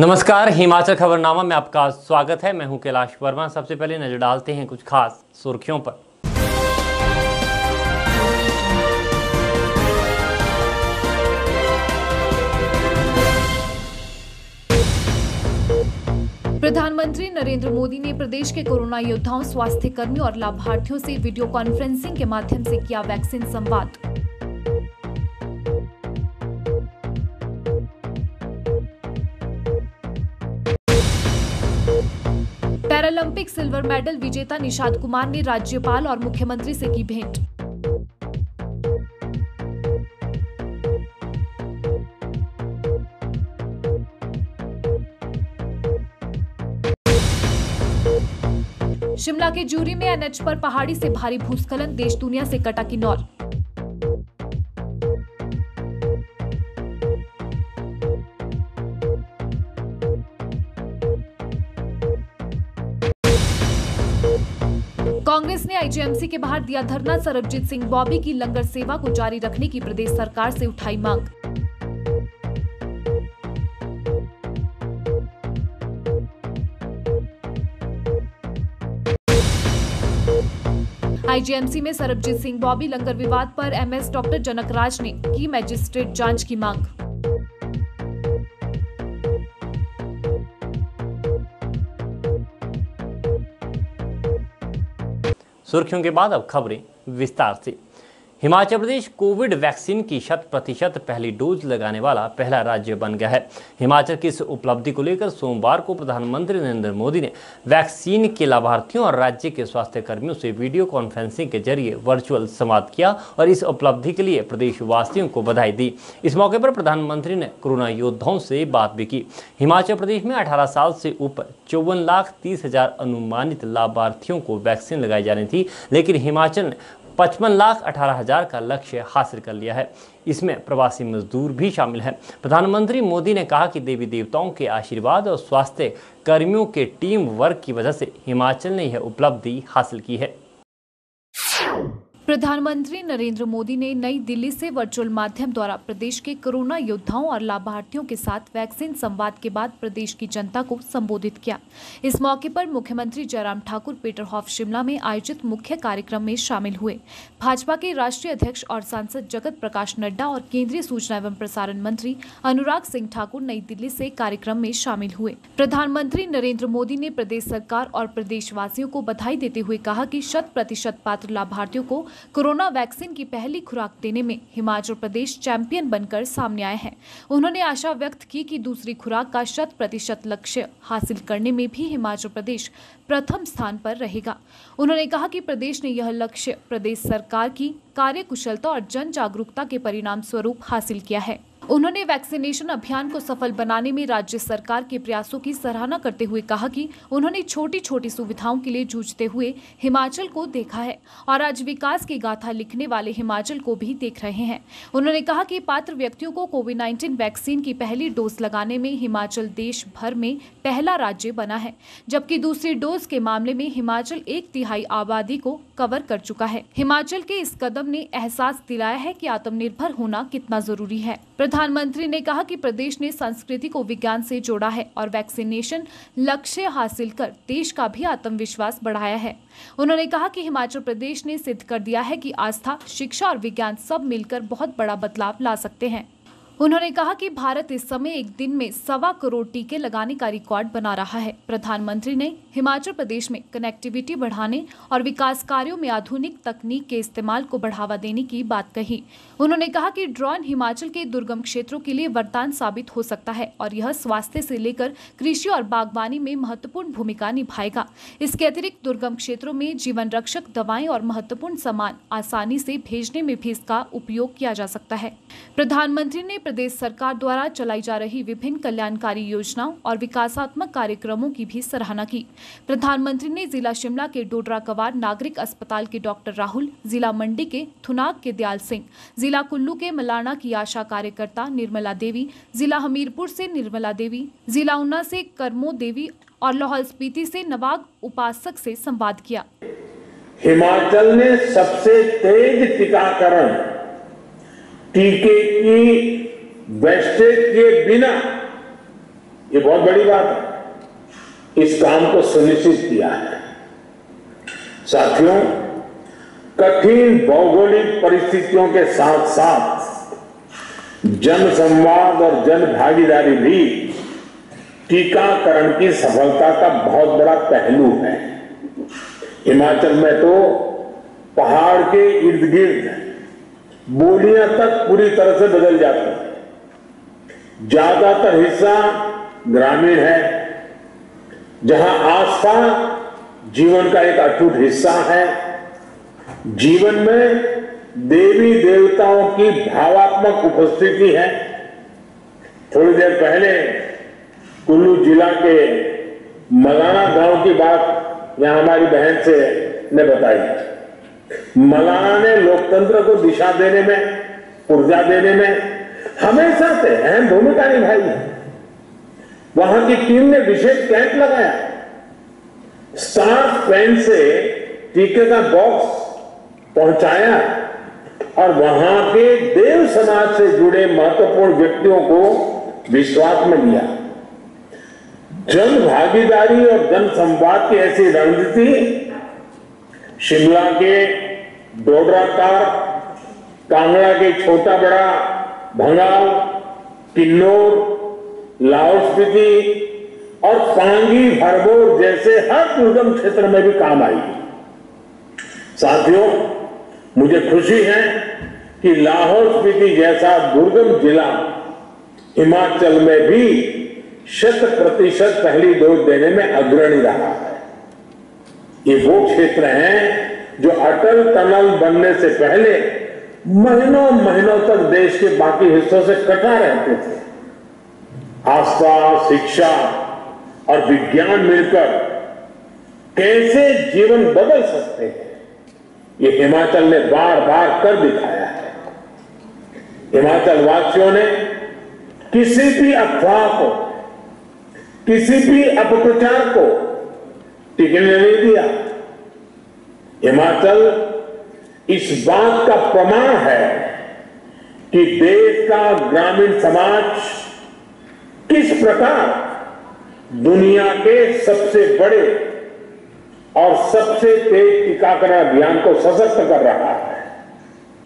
नमस्कार, हिमाचल खबरनामा में आपका स्वागत है। मैं हूं कैलाश वर्मा। सबसे पहले नजर डालते हैं कुछ खास सुर्खियों पर। प्रधानमंत्री नरेंद्र मोदी ने प्रदेश के कोरोना योद्धाओं, स्वास्थ्य कर्मियों और लाभार्थियों से वीडियो कॉन्फ्रेंसिंग के माध्यम से किया वैक्सीन संवाद। पैरालंपिक सिल्वर मेडल विजेता निषाद कुमार ने राज्यपाल और मुख्यमंत्री से की भेंट। शिमला के जूरी में एनएच पर पहाड़ी से भारी भूस्खलन, देश दुनिया से कटा किन्नौर। कांग्रेस ने आईजीएमसी के बाहर दिया धरना, सरबजीत सिंह बॉबी की लंगर सेवा को जारी रखने की प्रदेश सरकार से उठाई मांग। आईजीएमसी में सरबजीत सिंह बॉबी लंगर विवाद पर एमएस डॉक्टर जनकराज ने की मैजिस्ट्रेट जांच की मांग। सुर्खियों के बाद अब खबरें विस्तार से। हिमाचल प्रदेश कोविड वैक्सीन की 100% पहली डोज लगाने वाला पहला राज्य बन गया है। हिमाचल की इस उपलब्धि को लेकर सोमवार को प्रधानमंत्री नरेंद्र मोदी ने वैक्सीन के लाभार्थियों और राज्य के स्वास्थ्य कर्मियों से वीडियो कॉन्फ्रेंसिंग के जरिए वर्चुअल संवाद किया और इस उपलब्धि के लिए प्रदेशवासियों को बधाई दी। इस मौके पर प्रधानमंत्री ने कोरोना योद्धाओं से बात भी की। हिमाचल प्रदेश में 18 साल से ऊपर 54,30,000 अनुमानित लाभार्थियों को वैक्सीन लगाई जानी थी, लेकिन हिमाचल ने 55,18,000 का लक्ष्य हासिल कर लिया है। इसमें प्रवासी मजदूर भी शामिल हैं। प्रधानमंत्री मोदी ने कहा कि देवी देवताओं के आशीर्वाद और स्वास्थ्य कर्मियों के टीम वर्क की वजह से हिमाचल ने यह उपलब्धि हासिल की है। प्रधानमंत्री नरेंद्र मोदी ने नई दिल्ली से वर्चुअल माध्यम द्वारा प्रदेश के कोरोना योद्धाओं और लाभार्थियों के साथ वैक्सीन संवाद के बाद प्रदेश की जनता को संबोधित किया। इस मौके पर मुख्यमंत्री जयराम ठाकुर पीटरहॉफ शिमला में आयोजित मुख्य कार्यक्रम में शामिल हुए। भाजपा के राष्ट्रीय अध्यक्ष और सांसद जगत प्रकाश नड्डा और केंद्रीय सूचना एवं प्रसारण मंत्री अनुराग सिंह ठाकुर नई दिल्ली से कार्यक्रम में शामिल हुए। प्रधानमंत्री नरेंद्र मोदी ने प्रदेश सरकार और प्रदेशवासियों को बधाई देते हुए कहा कि 100% पात्र लाभार्थियों को कोरोना वैक्सीन की पहली खुराक देने में हिमाचल प्रदेश चैंपियन बनकर सामने आए हैं। उन्होंने आशा व्यक्त की कि दूसरी खुराक का 100% लक्ष्य हासिल करने में भी हिमाचल प्रदेश प्रथम स्थान पर रहेगा। उन्होंने कहा कि प्रदेश ने यह लक्ष्य प्रदेश सरकार की कार्यकुशलता और जन जागरूकता के परिणाम स्वरूप हासिल किया है। उन्होंने वैक्सीनेशन अभियान को सफल बनाने में राज्य सरकार के प्रयासों की सराहना करते हुए कहा कि उन्होंने छोटी छोटी सुविधाओं के लिए जूझते हुए हिमाचल को देखा है और आज विकास की गाथा लिखने वाले हिमाचल को भी देख रहे हैं। उन्होंने कहा कि पात्र व्यक्तियों को कोविड-19 वैक्सीन की पहली डोज लगाने में हिमाचल देश भर में पहला राज्य बना है, जबकि दूसरी डोज के मामले में हिमाचल 1/3 आबादी को कवर कर चुका है। हिमाचल के इस कदम ने एहसास दिलाया है कि आत्मनिर्भर होना कितना जरूरी है। प्रधानमंत्री ने कहा कि प्रदेश ने संस्कृति को विज्ञान से जोड़ा है और वैक्सीनेशन लक्ष्य हासिल कर देश का भी आत्मविश्वास बढ़ाया है। उन्होंने कहा कि हिमाचल प्रदेश ने सिद्ध कर दिया है कि आस्था, शिक्षा और विज्ञान सब मिलकर बहुत बड़ा बदलाव ला सकते हैं। उन्होंने कहा कि भारत इस समय एक दिन में 1.25 करोड़ टीके लगाने का रिकॉर्ड बना रहा है। प्रधानमंत्री ने हिमाचल प्रदेश में कनेक्टिविटी बढ़ाने और विकास कार्यों में आधुनिक तकनीक के इस्तेमाल को बढ़ावा देने की बात कही। उन्होंने कहा कि ड्रोन हिमाचल के दुर्गम क्षेत्रों के लिए वरदान साबित हो सकता है और यह स्वास्थ्य से लेकर कृषि और बागवानी में महत्वपूर्ण भूमिका निभाएगा। इसके अतिरिक्त दुर्गम क्षेत्रों में जीवन रक्षक दवाएं और महत्वपूर्ण सामान आसानी से भेजने में भी इसका उपयोग किया जा सकता है। प्रधानमंत्री ने प्रदेश सरकार द्वारा चलाई जा रही विभिन्न कल्याणकारी योजनाओं और विकासात्मक कार्यक्रमों की भी सराहना की। प्रधानमंत्री ने जिला शिमला के डोडरा कवार नागरिक अस्पताल के डॉक्टर राहुल, जिला मंडी के थुनाग के दयाल सिंह, जिला कुल्लू के मलाना की आशा कार्यकर्ता निर्मला देवी, जिला हमीरपुर से निर्मला देवी, जिला ऊना से करमो देवी और लाहौल स्पीति से नवाग उपासक से संवाद किया। हिमाचल ने सबसे तेज टीकाकरण, टीके की वेस्टेज के बिना ये बहुत बड़ी बात है। इस काम को सुनिश्चित किया है। साथियों, कठिन भौगोलिक परिस्थितियों के साथ साथ जन संवाद और जन भागीदारी भी टीकाकरण की सफलता का बहुत बड़ा पहलू है। हिमाचल में तो पहाड़ के इर्द गिर्द बोलियां तक पूरी तरह से बदल जाती है। ज्यादातर हिस्सा ग्रामीण है, जहां आस्था जीवन का एक अटूट हिस्सा है। जीवन में देवी देवताओं की भावात्मक उपस्थिति है। थोड़ी देर पहले कुल्लू जिला के मलाना गांव की बात यहां हमारी बहन से ने बताई। मलाना ने लोकतंत्र को दिशा देने में, ऊर्जा देने में हमेशा से अहम भूमिका निभाई है। वहां की टीम ने विशेष कैंप लगाया, स्टार्स पेन से टीके का बॉक्स पहुंचाया और वहां के देव समाज से जुड़े महत्वपूर्ण व्यक्तियों को विश्वास में लिया। जन भागीदारी और जन संवाद की ऐसी रणनीति शिमला के डोडरा-कार, कांगड़ा के छोटा बड़ा, भंगाल, किन्नौर, लाहौल-स्पीति और पांगी भरमौर जैसे हर दुर्गम क्षेत्र में भी काम आई। साथियों, मुझे खुशी है कि लाहौल-स्पीति जैसा दुर्गम जिला हिमाचल में भी 100% पहली डोज देने में अग्रणी रहा है। ये वो क्षेत्र हैं जो अटल टनल बनने से पहले महीनों महीनों तक देश के बाकी हिस्सों से कटा रहते थे। आस्था, शिक्षा और विज्ञान मिलकर कैसे जीवन बदल सकते हैं, ये हिमाचल ने बार बार कर दिखाया है। हिमाचल वासियों ने किसी भी अफवाह को, किसी भी अपप्रचार को टिकने नहीं दिया। हिमाचल इस बात का प्रमाण है कि देश का ग्रामीण समाज किस प्रकार दुनिया के सबसे बड़े और सबसे तेज टीकाकरण अभियान को सशक्त कर रहा है।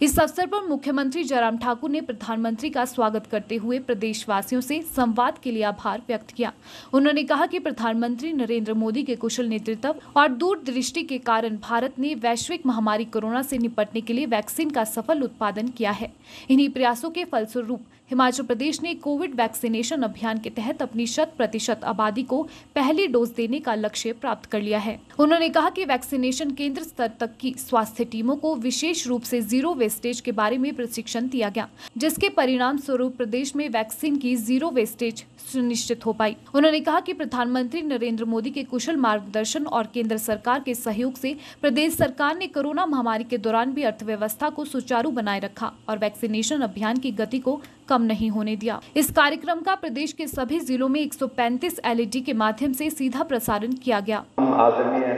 इस अवसर पर मुख्यमंत्री जयराम ठाकुर ने प्रधानमंत्री का स्वागत करते हुए प्रदेशवासियों से संवाद के लिए आभार व्यक्त किया। उन्होंने कहा कि प्रधानमंत्री नरेंद्र मोदी के कुशल नेतृत्व और दूरदृष्टि के कारण भारत ने वैश्विक महामारी कोरोना से निपटने के लिए वैक्सीन का सफल उत्पादन किया है। इन्हीं प्रयासों के फलस्वरूप हिमाचल प्रदेश ने कोविड वैक्सीनेशन अभियान के तहत अपनी 100% आबादी को पहली डोज देने का लक्ष्य प्राप्त कर लिया है। उन्होंने कहा कि वैक्सीनेशन केंद्र स्तर तक की स्वास्थ्य टीमों को विशेष रूप से जीरो वेस्टेज के बारे में प्रशिक्षण दिया गया, जिसके परिणाम स्वरूप प्रदेश में वैक्सीन की जीरो वेस्टेज सुनिश्चित हो पाई। उन्होंने कहा कि प्रधानमंत्री नरेंद्र मोदी के कुशल मार्गदर्शन और केंद्र सरकार के सहयोग से प्रदेश सरकार ने कोरोना महामारी के दौरान भी अर्थव्यवस्था को सुचारू बनाए रखा और वैक्सीनेशन अभियान की गति को कम नहीं होने दिया। इस कार्यक्रम का प्रदेश के सभी जिलों में 135 LED के माध्यम से सीधा प्रसारण किया गया। आदरणीय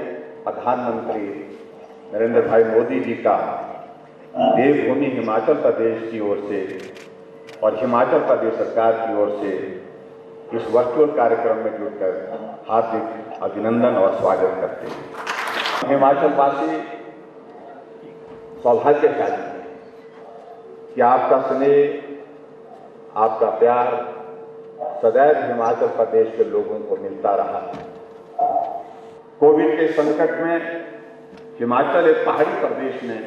प्रधानमंत्री नरेंद्र भाई मोदी जी का देवभूमि हिमाचल प्रदेश की ओर से और हिमाचल प्रदेश सरकार की ओर से इस वर्चुअल कार्यक्रम में जुड़कर हार्दिक अभिनंदन और स्वागत करते हैं। हिमाचल वासी सौभाग्यशाली है कि आपका स्नेह, आपका प्यार सदैव हिमाचल प्रदेश के लोगों को मिलता रहा। कोविड के संकट में हिमाचल एक पहाड़ी प्रदेश ने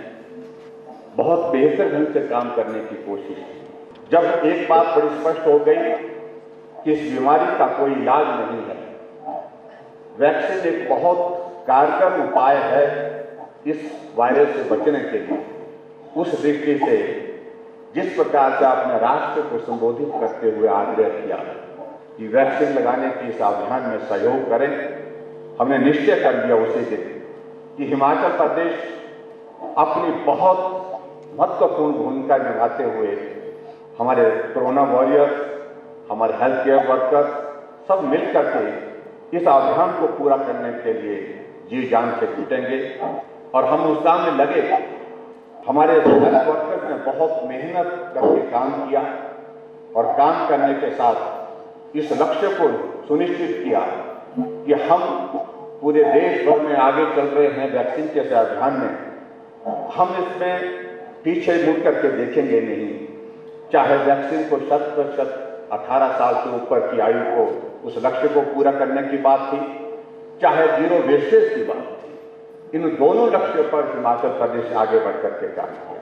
बहुत बेहतर ढंग से काम करने की कोशिश की। जब एक बात बड़ी स्पष्ट हो गई कि इस बीमारी का कोई इलाज नहीं है, वैक्सीन एक बहुत कारगर उपाय है इस वायरस से बचने के लिए, उस दृष्टि से जिस प्रकार से आपने राष्ट्र को संबोधित करते हुए आग्रह किया कि वैक्सीन लगाने के इस अभियान में सहयोग करें, हमने निश्चय कर दिया उसी दिन कि हिमाचल प्रदेश अपनी बहुत महत्वपूर्ण भूमिका निभाते हुए हमारे कोरोना वॉरियर्स, हमारे हेल्थ केयर वर्कर्स सब मिलकर के इस अभियान को पूरा करने के लिए जी जान से जुटेंगे और हम उस काम में लगे। हमारे हेल्थ वर्कर्स ने बहुत मेहनत करके काम किया और काम करने के साथ इस लक्ष्य को सुनिश्चित किया कि हम पूरे देश भर में आगे चल रहे हैं वैक्सीन के अभियान में, हम इसमें पीछे मुड़ करके देखेंगे नहीं। चाहे वैक्सीन को 100% 18 साल से ऊपर की आयु को उस लक्ष्य को पूरा करने की बात थी, चाहे जीरो वेस्टेज की बात थी, इन दोनों लक्ष्यों पर हिमाचल प्रदेश आगे बढ़ करके काम किया।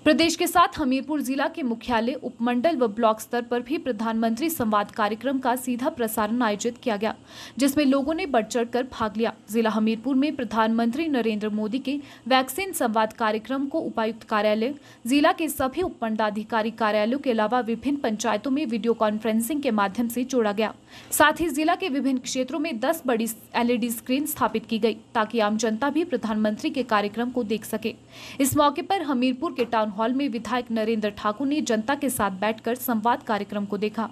प्रदेश के साथ हमीरपुर जिला के मुख्यालय, उपमंडल व ब्लॉक स्तर पर भी प्रधानमंत्री संवाद कार्यक्रम का सीधा प्रसारण आयोजित किया गया, जिसमें लोगों ने बढ़ चढ़कर भाग लिया। जिला हमीरपुर में प्रधानमंत्री नरेंद्र मोदी के वैक्सीन संवाद कार्यक्रम को उपायुक्त कार्यालय, जिला के सभी उपमंडलाधिकारी कार्यालयों के अलावा विभिन्न पंचायतों में वीडियो कॉन्फ्रेंसिंग के माध्यम से जोड़ा गया। साथ ही जिला के विभिन्न क्षेत्रों में 10 बड़ी LED स्क्रीन स्थापित की गई, ताकि आम जनता भी प्रधानमंत्री के कार्यक्रम को देख सके। इस मौके पर हमीरपुर के टाउन हॉल में विधायक नरेंद्र ठाकुर ने जनता के साथ बैठकर संवाद कार्यक्रम को देखा।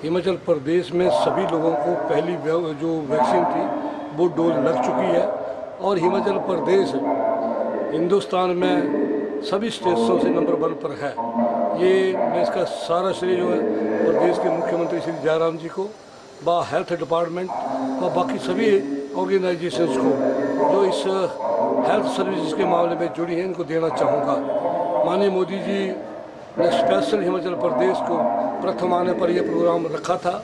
हिमाचल प्रदेश में सभी लोगों को पहली जो वैक्सीन थी वो डोज लग चुकी है और हिमाचल प्रदेश हिंदुस्तान में सभी स्टेट्सों से नंबर 1 पर है। ये मैं इसका सारा श्रेय जो है प्रदेश के मुख्यमंत्री श्री जयराम जी को, व हेल्थ डिपार्टमेंट व बाकी सभी ऑर्गेनाइजेशंस को जो इस हेल्थ सर्विसेज के मामले में जुड़ी हैं, इनको देना चाहूँगा। माननीय मोदी जी ने स्पेशल हिमाचल प्रदेश को प्रथम आने पर यह प्रोग्राम रखा था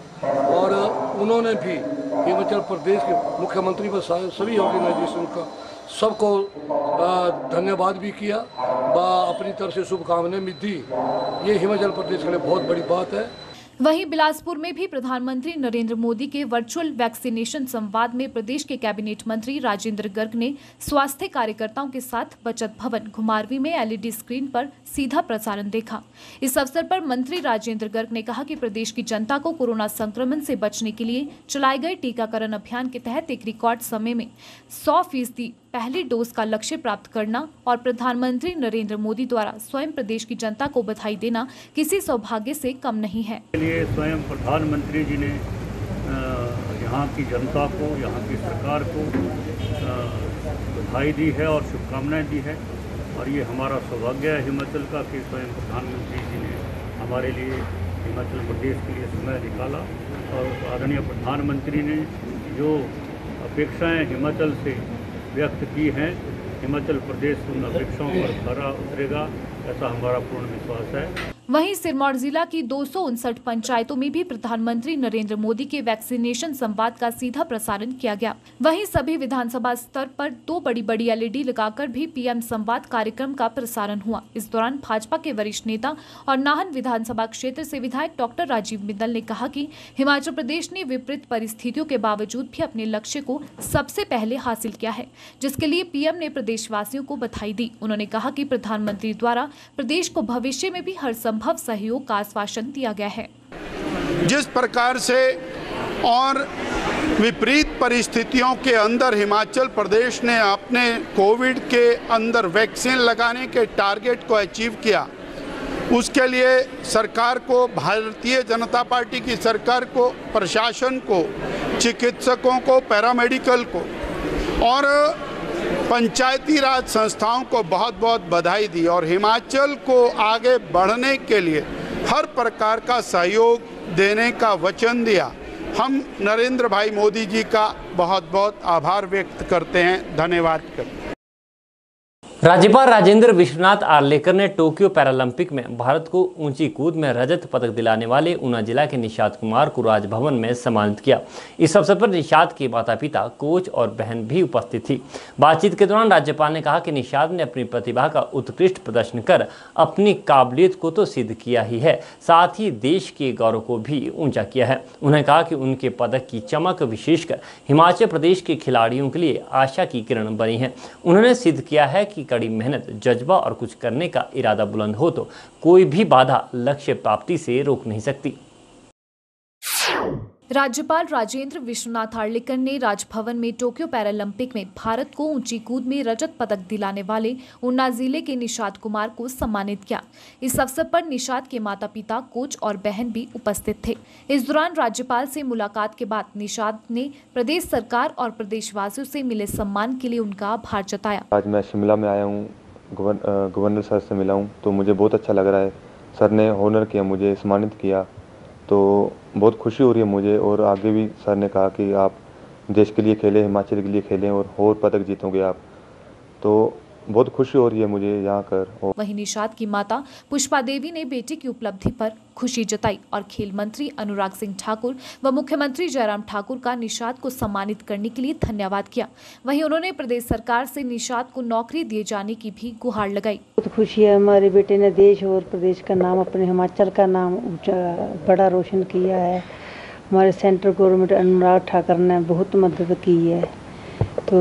और उन्होंने भी हिमाचल प्रदेश के मुख्यमंत्री व सभी ऑर्गेनाइजेशन का सबको धन्यवाद भी किया व अपनी तरफ से शुभकामनाएं भी दी। ये हिमाचल प्रदेश के लिए बहुत बड़ी बात है। वहीं बिलासपुर में भी प्रधानमंत्री नरेंद्र मोदी के वर्चुअल वैक्सीनेशन संवाद में प्रदेश के कैबिनेट मंत्री राजेंद्र गर्ग ने स्वास्थ्य कार्यकर्ताओं के साथ बचत भवन घुमारवीं में LED स्क्रीन पर सीधा प्रसारण देखा। इस अवसर पर मंत्री राजेंद्र गर्ग ने कहा कि प्रदेश की जनता को कोरोना संक्रमण से बचने के लिए चलाए गए टीकाकरण अभियान के तहत एक रिकॉर्ड समय में 100% पहली डोज का लक्ष्य प्राप्त करना और प्रधानमंत्री नरेंद्र मोदी द्वारा स्वयं प्रदेश की जनता को बधाई देना किसी सौभाग्य से कम नहीं है। लिए स्वयं प्रधानमंत्री जी ने यहाँ की जनता को, यहाँ की सरकार को बधाई दी है और शुभकामनाएं दी है और ये हमारा सौभाग्य है हिमाचल का कि स्वयं प्रधानमंत्री जी ने हमारे लिए हिमाचल प्रदेश के लिए समय निकाला और आदरणीय प्रधानमंत्री ने जो अपेक्षाएं हिमाचल से व्यक्त की हैं, हिमाचल प्रदेश उन अपेक्षाओं पर खरा उतरेगा, ऐसा हमारा पूर्ण विश्वास है। वहीं सिरमौर जिला की 259 पंचायतों में भी प्रधानमंत्री नरेंद्र मोदी के वैक्सीनेशन संवाद का सीधा प्रसारण किया गया। वहीं सभी विधानसभा स्तर पर 2 बड़ी LED लगाकर भी PM संवाद कार्यक्रम का प्रसारण हुआ। इस दौरान भाजपा के वरिष्ठ नेता और नाहन विधानसभा क्षेत्र से विधायक डॉक्टर राजीव बिंदल ने कहा कि हिमाचल प्रदेश ने विपरीत परिस्थितियों के बावजूद भी अपने लक्ष्य को सबसे पहले हासिल किया है, जिसके लिए PM ने प्रदेशवासियों को बधाई दी। उन्होंने कहा कि प्रधानमंत्री द्वारा प्रदेश को भविष्य में भी हर संभव सहयोग का आश्वासन दिया गया है। जिस प्रकार से और विपरीत परिस्थितियों के अंदर हिमाचल प्रदेश ने अपने कोविड के अंदर वैक्सीन लगाने के टारगेट को अचीव किया, उसके लिए सरकार को, भारतीय जनता पार्टी की सरकार को, प्रशासन को, चिकित्सकों को, पैरामेडिकल को और पंचायती राज संस्थाओं को बहुत बहुत बधाई दी और हिमाचल को आगे बढ़ने के लिए हर प्रकार का सहयोग देने का वचन दिया। हम नरेंद्र भाई मोदी जी का बहुत बहुत आभार व्यक्त करते हैं, धन्यवाद करते हैं। राज्यपाल राजेंद्र विश्वनाथ आर्लेकर ने टोक्यो पैरालंपिक में भारत को ऊंची कूद में रजत पदक दिलाने वाले ऊना जिला के निषाद कुमार को राजभवन में सम्मानित किया। इस अवसर पर निषाद के माता पिता, कोच और बहन भी उपस्थित थी। बातचीत के दौरान राज्यपाल ने कहा कि निषाद ने अपनी प्रतिभा का उत्कृष्ट प्रदर्शन कर अपनी काबिलियत को तो सिद्ध किया ही है, साथ ही देश के गौरव को भी ऊंचा किया है। उन्होंने कहा कि उनके पदक की चमक विशेषकर हिमाचल प्रदेश के खिलाड़ियों के लिए आशा की किरण बनी है। उन्होंने सिद्ध किया है कि कड़ी मेहनत, जज्बा और कुछ करने का इरादा बुलंद हो तो कोई भी बाधा लक्ष्य प्राप्ति से रोक नहीं सकती। राज्यपाल राजेंद्र विश्वनाथ आर्लेकर ने राजभवन में टोक्यो पैरालंपिक में भारत को ऊंची कूद में रजत पदक दिलाने वाले ऊना जिले के निषाद कुमार को सम्मानित किया। इस अवसर पर निषाद के माता पिता, कोच और बहन भी उपस्थित थे। इस दौरान राज्यपाल से मुलाकात के बाद निषाद ने प्रदेश सरकार और प्रदेशवासियों से मिले सम्मान के लिए उनका आभार जताया। आज मैं शिमला में आया हूँ, गवर्नर सर से मिला हूँ, तो मुझे बहुत अच्छा लग रहा है। सर ने ऑनर किया, मुझे सम्मानित किया, तो बहुत खुशी हो रही है मुझे, और आगे भी सर ने कहा कि आप देश के लिए खेलें, हिमाचल के लिए खेलें और पदक जीतोगे आप, तो बहुत खुशी हो रही है मुझे यहाँ कर। वहीं निषाद की माता पुष्पा देवी ने बेटे की उपलब्धि पर खुशी जताई और खेल मंत्री अनुराग सिंह ठाकुर व मुख्यमंत्री जयराम ठाकुर का निषाद को सम्मानित करने के लिए धन्यवाद किया। वहीं उन्होंने प्रदेश सरकार से निषाद को नौकरी दिए जाने की भी गुहार लगाई। बहुत खुशी है, हमारे बेटे ने देश और प्रदेश का नाम, अपने हिमाचल का नाम बड़ा रोशन किया है। हमारे सेंट्रल गवर्नमेंट अनुराग ठाकुर ने बहुत मदद की है, तो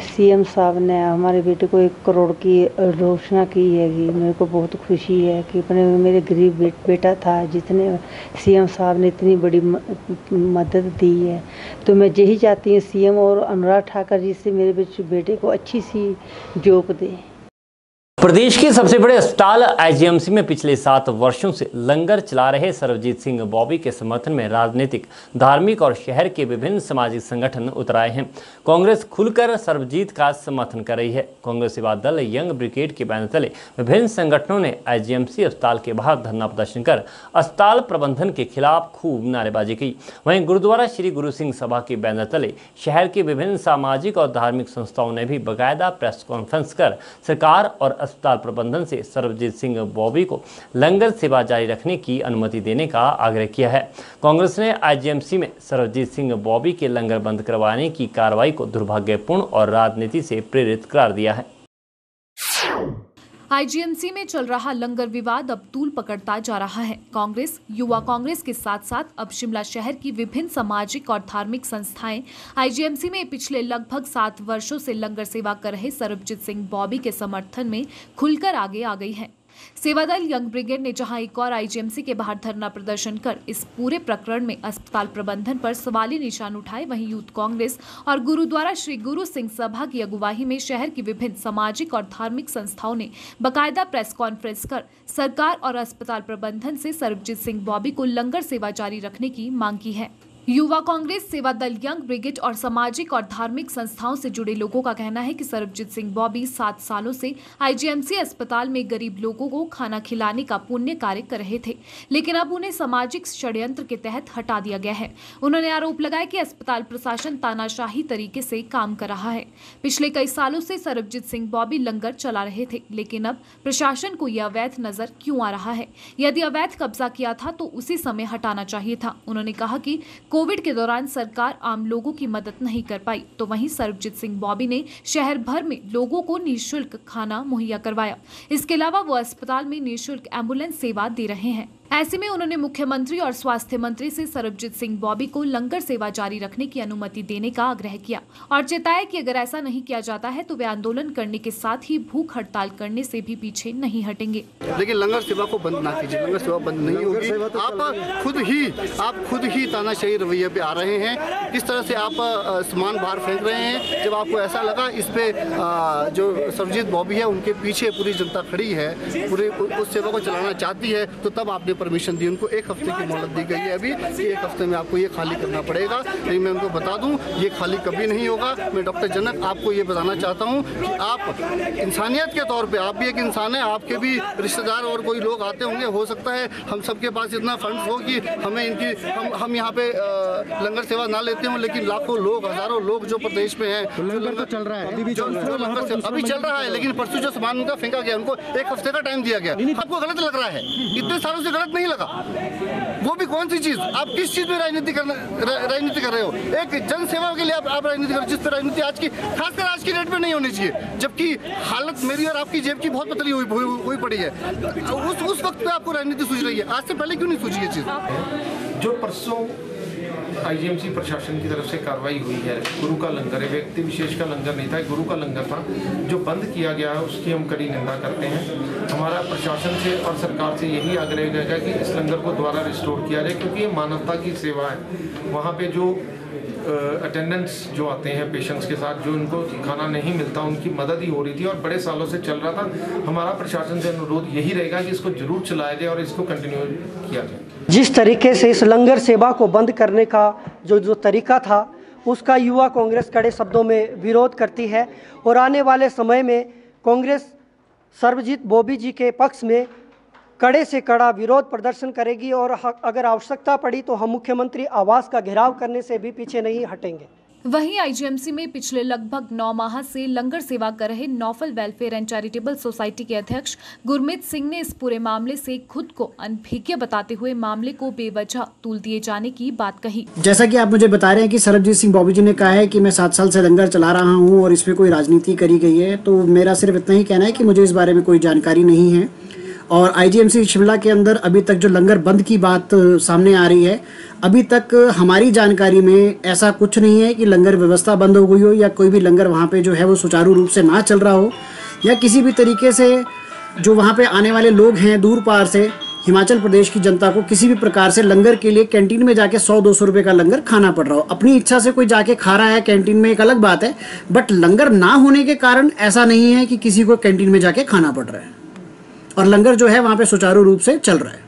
सीएम साहब ने हमारे बेटे को 1 करोड़ की घोषणा की है। मेरे को बहुत खुशी है कि अपने मेरे गरीब बेटा था, जितने सीएम साहब ने इतनी बड़ी मदद दी है, तो मैं यही चाहती हूँ सीएम और अनुराग ठाकुर जी से मेरे बेटे को अच्छी सी जॉब दें। प्रदेश के सबसे बड़े अस्पताल आईजीएमसी में पिछले 7 वर्षों से लंगर चला रहे सर्वजीत सिंह बॉबी के समर्थन में राजनीतिक, धार्मिक और शहर के विभिन्न सामाजिक संगठन उतर आए हैं। कांग्रेस खुलकर सर्वजीत का समर्थन कर रही है। कांग्रेस सेवा दल यंग ब्रिगेड के बैनर तले विभिन्न संगठनों ने आईजीएमसी अस्पताल के बाहर धरना प्रदर्शन कर अस्पताल प्रबंधन के खिलाफ खूब नारेबाजी की। वहीं गुरुद्वारा श्री गुरु सिंह सभा के बैनर तले शहर के विभिन्न सामाजिक और धार्मिक संस्थाओं ने भी बाकायदा प्रेस कॉन्फ्रेंस कर सरकार और अस्पताल प्रबंधन से सर्वजीत सिंह बॉबी को लंगर सेवा जारी रखने की अनुमति देने का आग्रह किया है। कांग्रेस ने आईजीएमसी में सर्वजीत सिंह बॉबी के लंगर बंद करवाने की कार्रवाई को दुर्भाग्यपूर्ण और राजनीति से प्रेरित करार दिया है। आईजीएमसी में चल रहा लंगर विवाद अब तूल पकड़ता जा रहा है। कांग्रेस, युवा कांग्रेस के साथ साथ अब शिमला शहर की विभिन्न सामाजिक और धार्मिक संस्थाएं आईजीएमसी में पिछले लगभग 7 वर्षों से लंगर सेवा कर रहे सर्वजीत सिंह बॉबी के समर्थन में खुलकर आगे आ गई है। सेवा दल यंग ब्रिगेड ने जहां एक और आईजीएमसी के बाहर धरना प्रदर्शन कर इस पूरे प्रकरण में अस्पताल प्रबंधन पर सवाली निशान उठाए, वहीं यूथ कांग्रेस और गुरुद्वारा श्री गुरु सिंह सभा की अगुवाई में शहर की विभिन्न सामाजिक और धार्मिक संस्थाओं ने बाकायदा प्रेस कॉन्फ्रेंस कर सरकार और अस्पताल प्रबंधन से सर्वजीत सिंह बॉबी को लंगर सेवा जारी रखने की मांग की है। युवा कांग्रेस, सेवा दल यंग ब्रिगेड और सामाजिक और धार्मिक संस्थाओं से जुड़े लोगों का कहना है कि सर्वजीत सिंह बॉबी 7 सालों से आईजीएमसी अस्पताल में गरीब लोगों को खाना खिलाने का पुण्य कार्य कर रहे थे, लेकिन अब उन्हें सामाजिक षड्यंत्र के तहत हटा दिया गया है। उन्होंने आरोप लगाया कि अस्पताल प्रशासन तानाशाही तरीके से काम कर रहा है। पिछले कई सालों से सर्वजीत सिंह बॉबी लंगर चला रहे थे, लेकिन अब प्रशासन को यह अवैध नजर क्यों आ रहा है? यदि अवैध कब्जा किया था तो उसी समय हटाना चाहिए था। उन्होंने कहा कि कोविड के दौरान सरकार आम लोगों की मदद नहीं कर पाई, तो वहीं सर्वजीत सिंह बॉबी ने शहर भर में लोगों को निःशुल्क खाना मुहैया करवाया। इसके अलावा वो अस्पताल में निःशुल्क एम्बुलेंस सेवा दे रहे हैं। ऐसे में उन्होंने मुख्यमंत्री और स्वास्थ्य मंत्री से सर्वजीत सिंह बॉबी को लंगर सेवा जारी रखने की अनुमति देने का आग्रह किया और चेताया कि अगर ऐसा नहीं किया जाता है तो वे आंदोलन करने के साथ ही भूख हड़ताल करने से भी पीछे नहीं हटेंगे। लेकिन लंगर सेवा को बंद ना कीजिए, लंगर सेवा बंद नहीं होगी। आप खुद ही तानाशाही रवैये पे आ रहे हैं। किस तरह से आप सामान बाहर फेंक रहे हैं। जब आपको ऐसा लगा इस पे जो सर्वजीत बॉबी है उनके पीछे पूरी जनता खड़ी है, पूरे उस सेवा को चलाना चाहती है, तो तब आपने परमिशन दी। उनको 1 हफ्ते की मोहलत दी गई है अभी कि 1 हफ्ते में आपको ये खाली करना पड़ेगा। लेकिन मैं उनको बता दूं ये खाली कभी नहीं होगा। मैं डॉक्टर जनक आपको ये बताना चाहता हूं कि आप इंसानियत के तौर पे आप भी एक इंसान है, आपके भी रिश्तेदार और कोई लोग आते होंगे। हो सकता है हम सबके पास इतना फंड्स हो कि हमें हम यहाँ पे लंगर सेवा ना लेते हों, लेकिन लाखों लोग, हजारों लोग जो प्रदेश में हैं, लंगर तो चल रहा है अभी चल रहा है। लेकिन परसों जो सामान उनका फेंका गया, उनको 1 हफ्ते का टाइम दिया गया। आपको गलत लग रहा है? इतने सालों से गलत नहीं लगा। वो भी कौन सी चीज? आप किस चीज में राजनीति कर रहे हो? एक जन सेवा के लिए आप राजनीति करो, जिस पर राजनीति आज की, खासकर आज की डेट में नहीं होनी चाहिए, जबकि हालत मेरी और आपकी जेब की बहुत पतली हुई पड़ी है। उस वक्त पे आपको राजनीति सूझ रही है, आज से पहले क्यों नहीं सूझी ये चीज? जो परसों आईजीएमसी प्रशासन की तरफ से कार्रवाई हुई है, गुरु का लंगर है, व्यक्ति विशेष का लंगर नहीं था, गुरु का लंगर था, जो बंद किया गया है उसकी हम कड़ी निंदा करते हैं। हमारा प्रशासन से और सरकार से यही आग्रह रहेगा कि इस लंगर को दोबारा रिस्टोर किया जाए, क्योंकि ये मानवता की सेवा है। वहाँ पे जो अटेंडेंट्स जो आते हैं पेशेंट्स के साथ, जो उनको खाना नहीं मिलता, उनकी मदद ही हो रही थी और बड़े सालों से चल रहा था। हमारा प्रशासन से अनुरोध यही रहेगा कि इसको जरूर चलाया जाए और इसको कंटिन्यू किया जाए। जिस तरीके से इस लंगर सेवा को बंद करने का जो तरीका था, उसका युवा कांग्रेस कड़े शब्दों में विरोध करती है और आने वाले समय में कांग्रेस सर्वजीत बॉबी जी के पक्ष में कड़े से कड़ा विरोध प्रदर्शन करेगी और अगर आवश्यकता पड़ी तो हम मुख्यमंत्री आवास का घेराव करने से भी पीछे नहीं हटेंगे। वहीं आईजीएमसी में पिछले लगभग 9 माह से लंगर सेवा कर रहे Naufal welfare and charitable society के अध्यक्ष गुरमीत सिंह ने इस पूरे मामले से खुद को अनभिज्ञ बताते हुए मामले को बेवजह तूल दिए जाने की बात कही। जैसा कि आप मुझे बता रहे हैं कि सरबजीत सिंह बॉबी जी ने कहा है कि मैं 7 साल से लंगर चला रहा हूं और इसमें कोई राजनीति करी गई है, तो मेरा सिर्फ इतना ही कहना है कि मुझे इस बारे में कोई जानकारी नहीं है। और आईजीएमसी शिमला के अंदर अभी तक जो लंगर बंद की बात सामने आ रही है, अभी तक हमारी जानकारी में ऐसा कुछ नहीं है कि लंगर व्यवस्था बंद हो गई हो या कोई भी लंगर वहाँ पे जो है वो सुचारू रूप से ना चल रहा हो, या किसी भी तरीके से जो वहाँ पे आने वाले लोग हैं दूर पार से हिमाचल प्रदेश की जनता को किसी भी प्रकार से लंगर के लिए कैंटीन में जाके 100-200 रुपये का लंगर खाना पड़ रहा हो। अपनी इच्छा से कोई जाके खा रहा है कैंटीन में एक अलग बात है, बट लंगर ना होने के कारण ऐसा नहीं है कि किसी को कैंटीन में जाके खाना पड़ रहा है और लंगर जो है वहाँ पे सुचारू रूप से चल रहा है।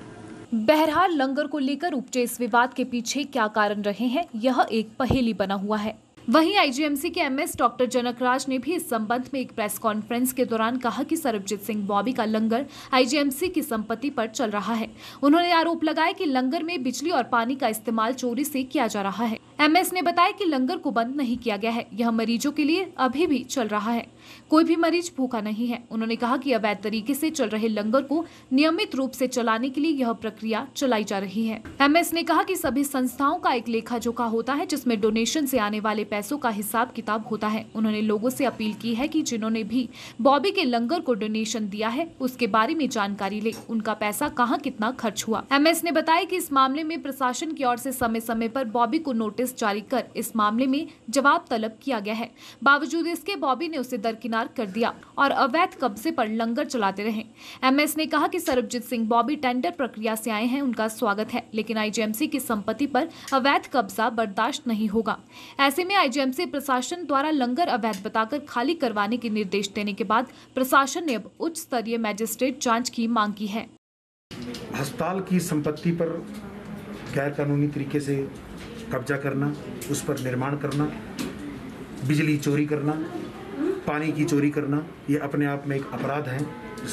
बहरहाल लंगर को लेकर उपजे इस विवाद के पीछे क्या कारण रहे हैं, यह एक पहेली बना हुआ है। वहीं आईजीएमसी के एमएस डॉक्टर जनकराज ने भी इस संबंध में एक प्रेस कॉन्फ्रेंस के दौरान कहा कि सरबजीत सिंह बॉबी का लंगर आईजीएमसी की संपत्ति पर चल रहा है। उन्होंने आरोप लगाया कि लंगर में बिजली और पानी का इस्तेमाल चोरी से किया जा रहा है। एमएस ने बताया कि लंगर को बंद नहीं किया गया है, यह मरीजों के लिए अभी भी चल रहा है, कोई भी मरीज भूखा नहीं है। उन्होंने कहा कि अवैध तरीके से चल रहे लंगर को नियमित रूप से चलाने के लिए यह प्रक्रिया चलाई जा रही है। एमएस ने कहा कि सभी संस्थाओं का एक लेखा जोखा होता है जिसमें डोनेशन से आने वाले पैसों का हिसाब किताब होता है। उन्होंने लोगों से अपील की है कि जिन्होंने भी बॉबी के लंगर को डोनेशन दिया है उसके बारे में जानकारी ले, उनका पैसा कहां कितना खर्च हुआ। एमएस ने बताया कि इस मामले में प्रशासन की ओर से समय समय पर बॉबी को नोटिस जारी कर इस मामले में जवाब तलब किया गया है। बावजूद इसके बॉबी ने उसे दरकिनार कर दिया और अवैध कब्जे पर लंगर चलाते रहे। एमएस ने कहा कि सरबजीत सिंह बॉबी टेंडर प्रक्रिया से आए हैं, उनका स्वागत है, लेकिन आईजीएमसी की संपत्ति पर अवैध कब्जा बर्दाश्त नहीं होगा। ऐसे में आईजीएमसी प्रशासन द्वारा लंगर अवैध बताकर खाली करवाने के निर्देश देने के बाद प्रशासन ने अब उच्च स्तरीय मैजिस्ट्रेट जांच की मांग की है। अस्पताल की संपत्ति पर गैर कानूनी तरीके से कब्जा करना, उस पर निर्माण करना, बिजली चोरी करना, पानी की चोरी करना, ये अपने आप में एक अपराध है,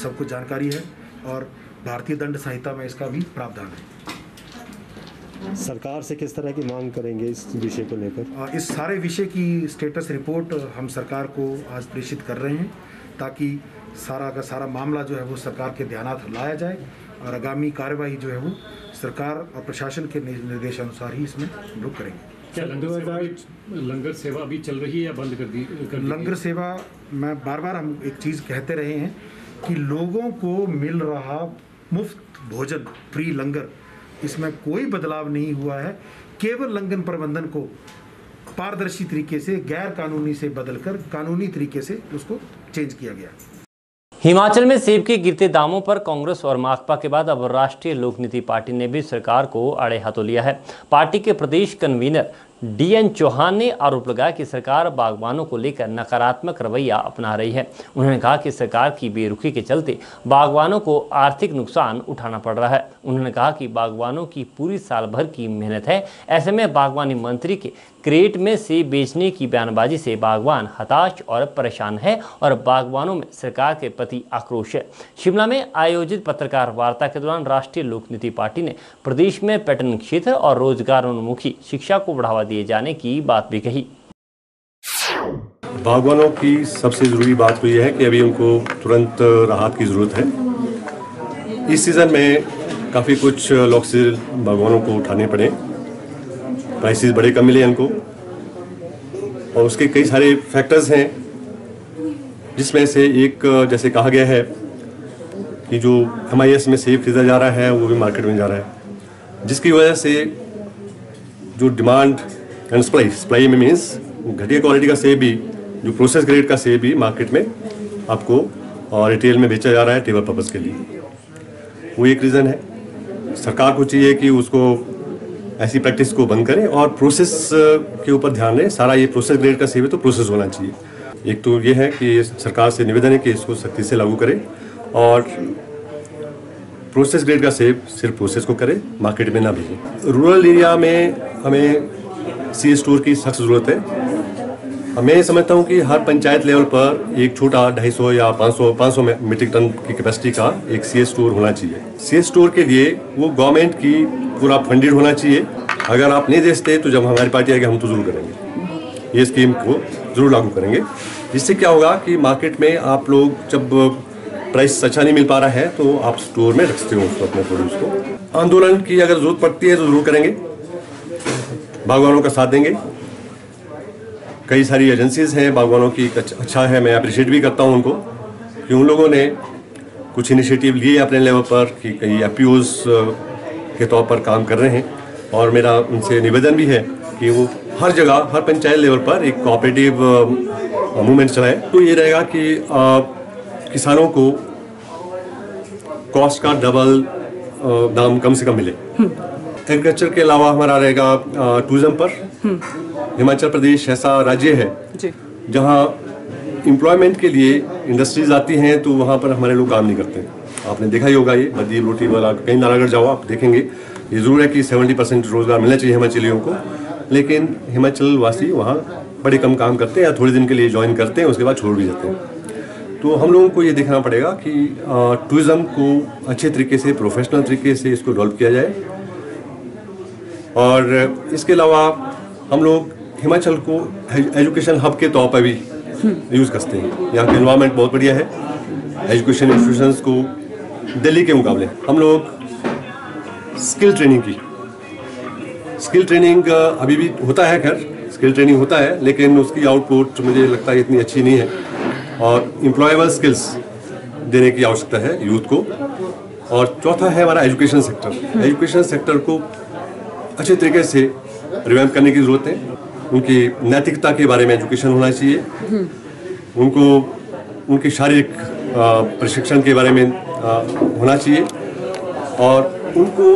सबको जानकारी है और भारतीय दंड संहिता में इसका भी प्रावधान है। सरकार से किस तरह की मांग करेंगे इस विषय को लेकर? इस सारे विषय की स्टेटस रिपोर्ट हम सरकार को आज प्रेषित कर रहे हैं ताकि सारा का सारा मामला जो है वो सरकार के ध्यानात लाया जाए और आगामी कार्रवाई जो है वो सरकार और प्रशासन के निर्देशानुसार ही इसमें हम लोग करेंगे। क्या लंगर सेवा अभी चल रही है या बंद कर दी? लंगर सेवा मैं बार हम एक चीज़ कहते रहे हैं कि लोगों को मिल रहा मुफ्त भोजन, फ्री लंगर, इसमें कोई बदलाव नहीं हुआ है। केवल लंगर प्रबंधन को पारदर्शी तरीके से गैर कानूनी से बदलकर कानूनी तरीके से उसको चेंज किया गया। हिमाचल में सेब के गिरते दामों पर कांग्रेस और माकपा के बाद अब राष्ट्रीय लोकनीति पार्टी ने भी सरकार को आड़े हाथों लिया है। पार्टी के प्रदेश कन्वीनर डीएन चौहान ने आरोप लगाया कि सरकार बागवानों को लेकर नकारात्मक रवैया अपना रही है। उन्होंने कहा कि सरकार की बेरुखी के चलते बागवानों को आर्थिक नुकसान उठाना पड़ रहा है। उन्होंने कहा कि बागवानों की पूरी साल भर की मेहनत है, ऐसे में बागवानी मंत्री के क्रेट में सेब बेचने की बयानबाजी से बागवान हताश और परेशान है और बागवानों में सरकार के प्रति आक्रोश है। शिमला में आयोजित पत्रकार वार्ता के दौरान राष्ट्रीय लोकनीति पार्टी ने प्रदेश में पर्यटन क्षेत्र और रोजगारोन्मुखी शिक्षा को बढ़ावा दिए जाने की बात भी कही। बागवानों की सबसे ज़रूरी बात तो यह है कि अभी उनको तुरंत राहत की ज़रूरत है। इस सीज़न में काफ़ी कुछ लॉसेस बागवानों को उठाने पड़े, प्राइसेस बड़े कम मिले उनको और उसके कई सारे फैक्टर्स हैं, जिसमें से एक जैसे कहा गया है कि जो MIS में सेब खरीदा जा रहा है वो भी मार्केट में जा रहा है, जिसकी वजह से जो डिमांड एंड सप्लाई में मीन्स घटिया क्वालिटी का सेब भी, जो प्रोसेस ग्रेड का सेब भी मार्केट में आपको और रिटेल में बेचा जा रहा है टेबल पर्पज़ के लिए, वो एक रीज़न है। सरकार को चाहिए कि उसको ऐसी प्रैक्टिस को बंद करें और प्रोसेस के ऊपर ध्यान दें। सारा ये प्रोसेस ग्रेड का सेब है तो प्रोसेस होना चाहिए। एक तो ये है कि सरकार से निवेदन है कि इसको सख्ती से लागू करें और प्रोसेस ग्रेड का सेब सिर्फ प्रोसेस को करें, मार्केट में ना भेजें। रूरल एरिया में हमें सी स्टोर की सख्त ज़रूरत है अब मैं समझता हूँ कि हर पंचायत लेवल पर एक छोटा 250 या 500 मीट्रिक टन की कैपेसिटी का एक सीएस स्टोर होना चाहिए। सीएस स्टोर के लिए वो गवर्नमेंट की पूरा फंडेड होना चाहिए। अगर आप नहीं देते तो जब हमारी पार्टी आएगी हम तो जरूर करेंगे, ये स्कीम को जरूर लागू करेंगे। जिससे क्या होगा कि मार्केट में आप लोग जब प्राइस अच्छा नहीं मिल पा रहा है तो आप स्टोर में रख सकते हो उसको, अपने प्रोड्यूस को। आंदोलन की अगर जरूरत पड़ती है तो जरूर करेंगे, बागवानों का साथ देंगे। कई सारी एजेंसीज हैं बागवानों की, अच्छा है, मैं अप्रिशिएट भी करता हूं उनको कि उन लोगों ने कुछ इनिशिएटिव लिए अपने लेवल पर कि कई एफपीओज के तौर पर काम कर रहे हैं। और मेरा उनसे निवेदन भी है कि वो हर जगह, हर पंचायत लेवल पर एक कोऑपरेटिव मूवमेंट चलाए। तो ये रहेगा कि किसानों को कॉस्ट का डबल दाम कम से कम मिले। एग्रीकल्चर के अलावा हमारा रहेगा टूरिज्म पर। हिमाचल प्रदेश ऐसा राज्य है जहां एम्प्लॉयमेंट के लिए इंडस्ट्रीज आती हैं तो वहां पर हमारे लोग काम नहीं करते। आपने देखा ही होगा, ये मध्य रोटी वाला कहीं नालागढ़ जाओ आप देखेंगे, ये जरूर है कि 70% रोजगार मिलना चाहिए हिमाचलियों को, लेकिन हिमाचल वासी वहाँ बड़े कम काम करते हैं या थोड़े दिन के लिए ज्वाइन करते हैं, उसके बाद छोड़ भी जाते हैं। तो हम लोगों को ये देखना पड़ेगा कि टूरिज्म को अच्छे तरीके से, प्रोफेशनल तरीके से इसको डेवलप किया जाए। और इसके अलावा हम लोग हिमाचल को एजुकेशन हब के तौर पर भी यूज़ करते हैं। यहाँ का एनवायरनमेंट बहुत बढ़िया है। एजुकेशन इंस्टीट्यूशंस को दिल्ली के मुकाबले हम लोग स्किल ट्रेनिंग अभी भी होता है, खैर स्किल ट्रेनिंग होता है, लेकिन उसकी आउटपुट मुझे लगता है इतनी अच्छी नहीं है। और एम्प्लॉयबल स्किल्स देने की आवश्यकता है यूथ को। और चौथा है हमारा एजुकेशन सेक्टर। एजुकेशन सेक्टर को अच्छे तरीके से रिवैम्प करने की ज़रूरत है। उनकी नैतिकता के बारे में एजुकेशन होना चाहिए, उनको उनके शारीरिक प्रशिक्षण के बारे में होना चाहिए और उनको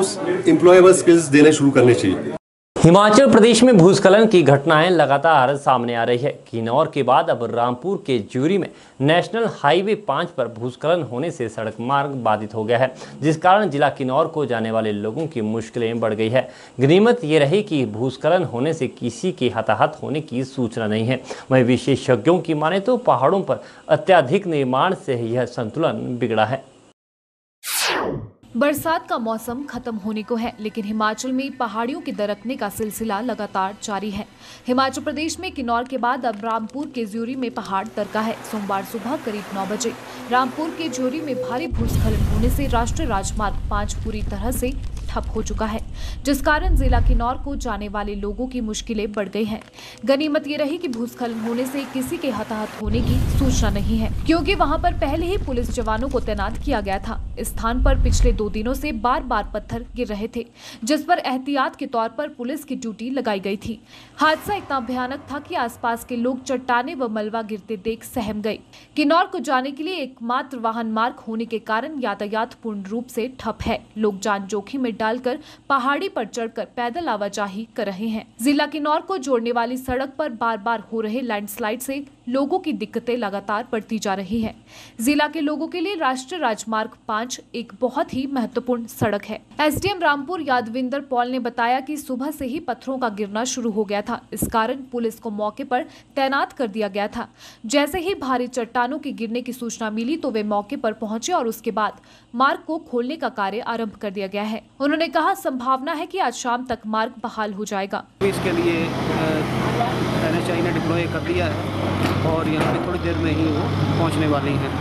एम्प्लॉयबल स्किल्स देने शुरू करने चाहिए। हिमाचल प्रदेश में भूस्खलन की घटनाएं लगातार सामने आ रही है। किन्नौर के बाद अब रामपुर के ज्यूरी में नेशनल हाईवे 5 पर भूस्खलन होने से सड़क मार्ग बाधित हो गया है, जिस कारण जिला किन्नौर को जाने वाले लोगों की मुश्किलें बढ़ गई है। गनीमत ये रही कि भूस्खलन होने से किसी के हताहत होने की सूचना नहीं है। वहीं विशेषज्ञों की माने तो पहाड़ों पर अत्यधिक निर्माण से यह संतुलन बिगड़ा है। बरसात का मौसम खत्म होने को है, लेकिन हिमाचल में पहाड़ियों के दरकने का सिलसिला लगातार जारी है। हिमाचल प्रदेश में किन्नौर के बाद अब रामपुर के ज्यूरी में पहाड़ दरका है। सोमवार सुबह करीब 9 बजे रामपुर के ज्यूरी में भारी भूस्खलन होने से राष्ट्रीय राजमार्ग 5 पूरी तरह से ठप हो चुका है, जिस कारण जिला किन्नौर को जाने वाले लोगों की मुश्किलें बढ़ गई हैं। गनीमत ये रही कि भूस्खलन होने से किसी के हताहत होने की सूचना नहीं है, क्योंकि वहां पर पहले ही पुलिस जवानों को तैनात किया गया था। इस स्थान पर पिछले 2 दिनों से बार बार पत्थर गिर रहे थे, जिस पर एहतियात के तौर पर पुलिस की ड्यूटी लगाई गई थी। हादसा इतना भयानक था कि आसपास के लोग चट्टाने व मलबा गिरते देख सहम गए। किन्नौर को जाने के लिए एकमात्र वाहन मार्ग होने के कारण यातायात पूर्ण रूप से ठप है। लोग जान जोखिम में डालकर पहाड़ी पर चढ़कर पैदल आवाजाही कर रहे हैं। जिला किन्नौर को जोड़ने वाली सड़क पर बार बार हो रहे लैंडस्लाइड से लोगों की दिक्कतें लगातार बढ़ती जा रही हैं। जिला के लोगों के लिए राष्ट्रीय राजमार्ग 5 एक बहुत ही महत्वपूर्ण सड़क है। एसडीएम रामपुर यादविंदर पॉल ने बताया कि सुबह से ही पत्थरों का गिरना शुरू हो गया था। इस कारण पुलिस को मौके पर तैनात कर दिया गया था। जैसे ही भारी चट्टानों के गिरने की सूचना मिली तो वे मौके पर पहुंचे और उसके बाद मार्ग को खोलने का कार्य आरंभ कर दिया गया है। उन्होंने कहा, संभावना है कि आज शाम तक मार्ग बहाल हो जाएगा। इसके लिए एनएचआई ने डिप्लॉय कर दिया है और यहाँ पे थोड़ी देर में ही वो पहुँचने वाली हैं।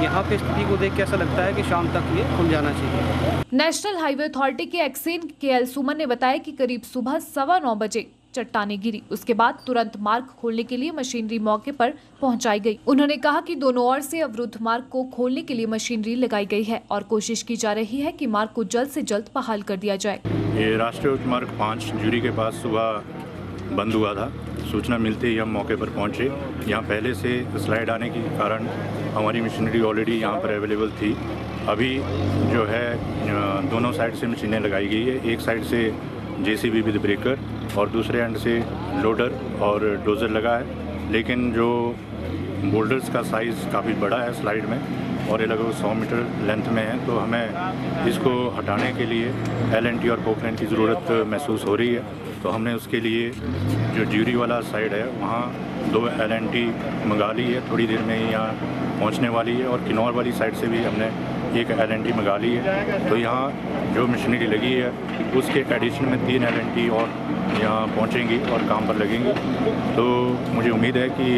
यहाँ पे स्थिति को देख के ऐसा लगता है कि शाम तक ये खुल जाना चाहिए। नेशनल हाईवे अथॉरिटी के एक्सेन के सुमन ने बताया कि करीब सुबह 9:15 बजे चट्टाने गिरी। उसके बाद तुरंत मार्ग खोलने के लिए मशीनरी मौके पर पहुंचाई गई। उन्होंने कहा कि दोनों ओर से अवरुद्ध मार्ग को खोलने के लिए मशीनरी लगाई गई है और कोशिश की जा रही है कि मार्ग को जल्द से जल्द बहाल कर दिया जाए। ये राष्ट्रीय उच्च मार्ग 5 ज्यूरी के पास सुबह बंद हुआ था। सूचना मिलते ही हम मौके पर पहुंचे। यहाँ पहले से स्लाइड आने के कारण हमारी मशीनरी ऑलरेडी यहाँ पर अवेलेबल थी। अभी जो है दोनों साइड से मशीनें लगाई गई है। एक साइड से जेसीबी विद ब्रेकर और दूसरे एंड से लोडर और डोजर लगा है, लेकिन जो बोल्डर्स का साइज़ काफ़ी बड़ा है स्लाइड में और ये लगभग 100 मीटर लेंथ में है, तो हमें इसको हटाने के लिए LNT और पोकलैंड की ज़रूरत महसूस हो रही है। तो हमने उसके लिए जो ज्यूरी वाला साइड है वहाँ 2 LNT मंगा ली है, थोड़ी देर में ही यहाँ पहुँचने वाली है। और किन्नौर वाली साइड से भी हमने एक LNT मंगा ली है। तो यहाँ जो मशीनरी लगी है उसके एडिशन में 3 LNT और यहाँ पहुँचेंगी और काम पर लगेंगी। तो मुझे उम्मीद है कि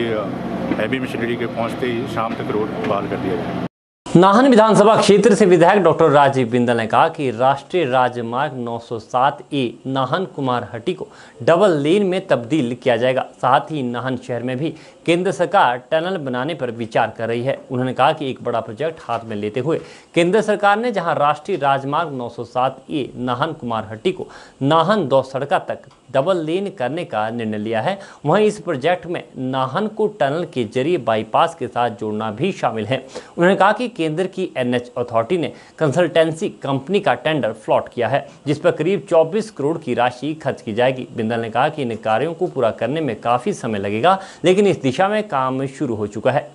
हैवी मशीनरी के पहुँचते ही शाम तक रोड बहाल कर दिया जाए। नाहन विधानसभा क्षेत्र से विधायक डॉक्टर राजीव बिंदल ने कहा कि राष्ट्रीय राजमार्ग 907A नाहन कुमारहट्टी को डबल लेन में तब्दील किया जाएगा। साथ ही नाहन शहर में भी केंद्र सरकार टनल बनाने पर विचार कर रही है। उन्होंने कहा कि एक बड़ा प्रोजेक्ट हाथ में लेते हुए केंद्र सरकार ने जहां राष्ट्रीय राजमार्ग 907A नाहन कुमारहट्टी को नाहन दो सड़का तक डबल लेन करने का निर्णय लिया है, वहीं इस प्रोजेक्ट में नाहन को टनल के जरिए बाईपास के साथ जोड़ना भी शामिल है। उन्होंने कहा कि केंद्र की NH अथॉरिटी ने कंसल्टेंसी कंपनी का टेंडर फ्लॉट किया है, जिस पर करीब 24 करोड़ की राशि खर्च की जाएगी। बिंदल ने कहा कि इन कार्यों को पूरा करने में काफी समय लगेगा, लेकिन इस दिशा में काम शुरू हो चुका है।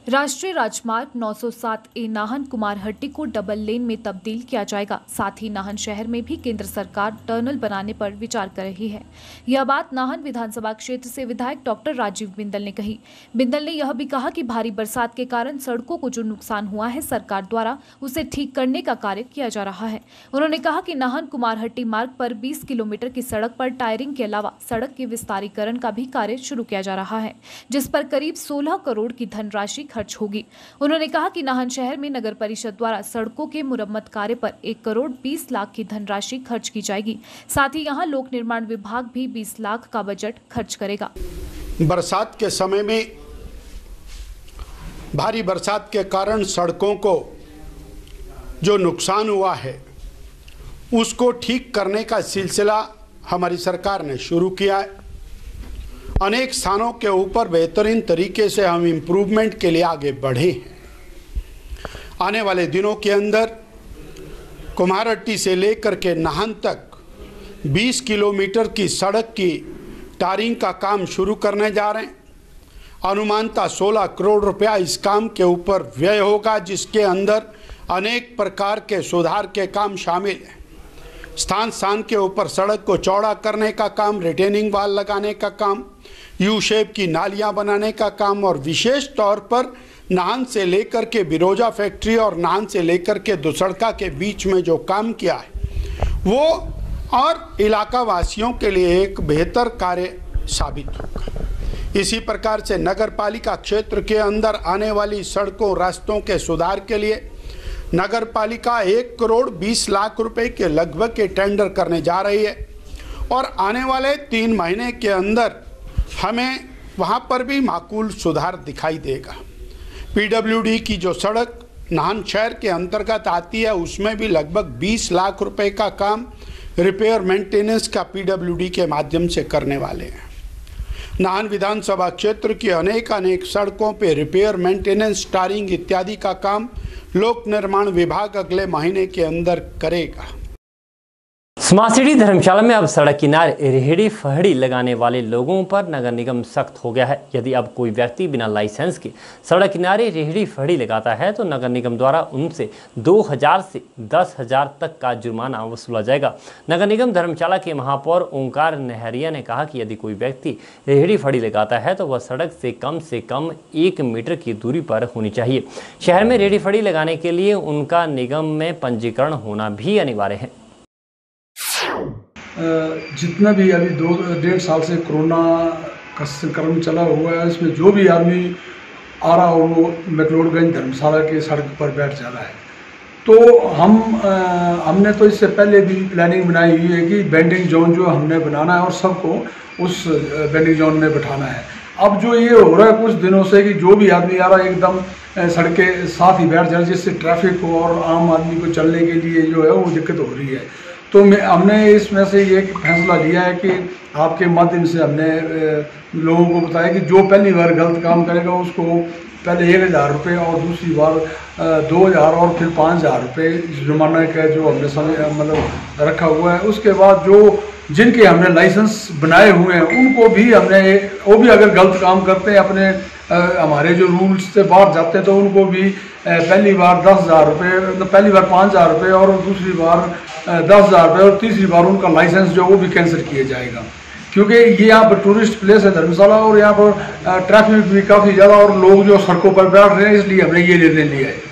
राष्ट्रीय राजमार्ग 907A नाहन कुमारहट्टी को डबल लेन में तब्दील किया जाएगा। साथ ही नाहन शहर में भी केंद्र सरकार टनल बनाने पर विचार कर रही है। यह बात नाहन विधानसभा क्षेत्र से विधायक डॉक्टर राजीव बिंदल ने कही। बिंदल ने यह भी कहा कि भारी बरसात के कारण सड़कों को जो नुकसान हुआ है, सरकार द्वारा उसे ठीक करने का कार्य किया जा रहा है। उन्होंने कहा कि नाहन कुमारहट्टी मार्ग पर 20 किलोमीटर की सड़क पर टायरिंग के अलावा सड़क के विस्तारीकरण का भी कार्य शुरू किया जा रहा है, जिस पर करीब 16 करोड़ की धनराशि खर्च होगी। उन्होंने कहा कि नाहन शहर में नगर परिषद द्वारा सड़कों के मुरम्मत कार्य पर 1 करोड़ 20 लाख की धनराशि खर्च की जाएगी। साथ ही यहां लोक निर्माण विभाग भी 20 लाख का बजट खर्च करेगा। बरसात के समय में भारी बरसात के कारण सड़कों को जो नुकसान हुआ है उसको ठीक करने का सिलसिला हमारी सरकार ने शुरू किया है। अनेक स्थानों के ऊपर बेहतरीन तरीके से हम इम्प्रूवमेंट के लिए आगे बढ़े हैं। आने वाले दिनों के अंदर कुम्हारहट्टी से लेकर के नाहन तक 20 किलोमीटर की सड़क की टारिंग का काम शुरू करने जा रहे हैं। अनुमानतः 16 करोड़ रुपया इस काम के ऊपर व्यय होगा, जिसके अंदर अनेक प्रकार के सुधार के काम शामिल हैं। स्थान स्थान के ऊपर सड़क को चौड़ा करने का काम, रिटेनिंग वाल लगाने का काम, यू शेप की नालियां बनाने का काम, और विशेष तौर पर नाहन से लेकर के बिरोजा फैक्ट्री और नाहन से लेकर के दुसड़का के बीच में जो काम किया है वो और इलाका वासियों के लिए एक बेहतर कार्य साबित होगा। इसी प्रकार से नगर पालिका क्षेत्र के अंदर आने वाली सड़कों रास्तों के सुधार के लिए नगर पालिका 1 करोड़ 20 लाख रुपए के लगभग के टेंडर करने जा रही है, और आने वाले 3 महीने के अंदर हमें वहां पर भी माकूल सुधार दिखाई देगा। PWD की जो सड़क नाहन शहर के अंतर्गत आती है उसमें भी लगभग 20 लाख रुपए का काम रिपेयर मेंटेनेंस का PWD के माध्यम से करने वाले हैं। नाहन विधानसभा क्षेत्र की अनेक सड़कों पे रिपेयर मेंटेनेंस, टारिंग इत्यादि का काम लोक निर्माण विभाग अगले महीने के अंदर करेगा। स्मार्ट सिटी धर्मशाला में अब सड़क किनारे रेहड़ी फहड़ी लगाने वाले लोगों पर नगर निगम सख्त हो गया है। यदि अब कोई व्यक्ति बिना लाइसेंस के सड़क किनारे रेहड़ी फहड़ी लगाता है तो नगर निगम द्वारा उनसे 2000 से 10,000 तक का जुर्माना वसूला जाएगा। नगर निगम धर्मशाला के महापौर ओंकार नेहरिया ने कहा कि यदि कोई व्यक्ति रेहड़ी फहड़ी लगाता है तो वह सड़क से कम 1 मीटर की दूरी पर होनी चाहिए। शहर में रेहड़ी फहड़ी लगाने के लिए उनका निगम में पंजीकरण होना भी अनिवार्य है। जितना भी अभी 2-1.5 साल से कोरोना का संक्रमण चला हुआ है, इसमें जो भी आदमी आ रहा हो वो मैक्लोडगंज धर्मशाला के सड़क पर बैठ जा रहा है। तो हमने तो इससे पहले भी प्लानिंग बनाई हुई है कि बेंडिंग जोन जो हमने बनाना है और सबको उस बेंडिंग जोन में बैठाना है। अब जो ये हो रहा है कुछ दिनों से कि जो भी आदमी आ रहा है एकदम सड़कें साथ ही बैठ जा रहा है, जिससे ट्रैफिक को और आम आदमी को चलने के लिए जो है वो दिक्कत हो रही है। तो हमने इसमें से ये फैसला लिया है कि आपके माध्यम से हमने लोगों को बताया कि जो पहली बार गलत काम करेगा उसको पहले 1000 रुपये और दूसरी बार 2000 और फिर 5000 रुपये जुर्माना का जो हमने समय मतलब रखा हुआ है। उसके बाद जो जिनके हमने लाइसेंस बनाए हुए हैं उनको भी हमने, वो भी अगर गलत काम करते हैं अपने हमारे जो रूल्स से बाहर जाते हैं तो उनको भी पहली बार 10,000 रुपये, पहली बार 5,000 रुपये और दूसरी बार 10,000 रुपये और तीसरी बार उनका लाइसेंस जो वो भी कैंसिल किया जाएगा। क्योंकि ये यहाँ पर टूरिस्ट प्लेस है धर्मशाला, और यहाँ पर ट्रैफिक भी काफ़ी ज़्यादा और लोग जो सड़कों पर बैठ रहे हैं, इसलिए हमने ये निर्णय लिया है।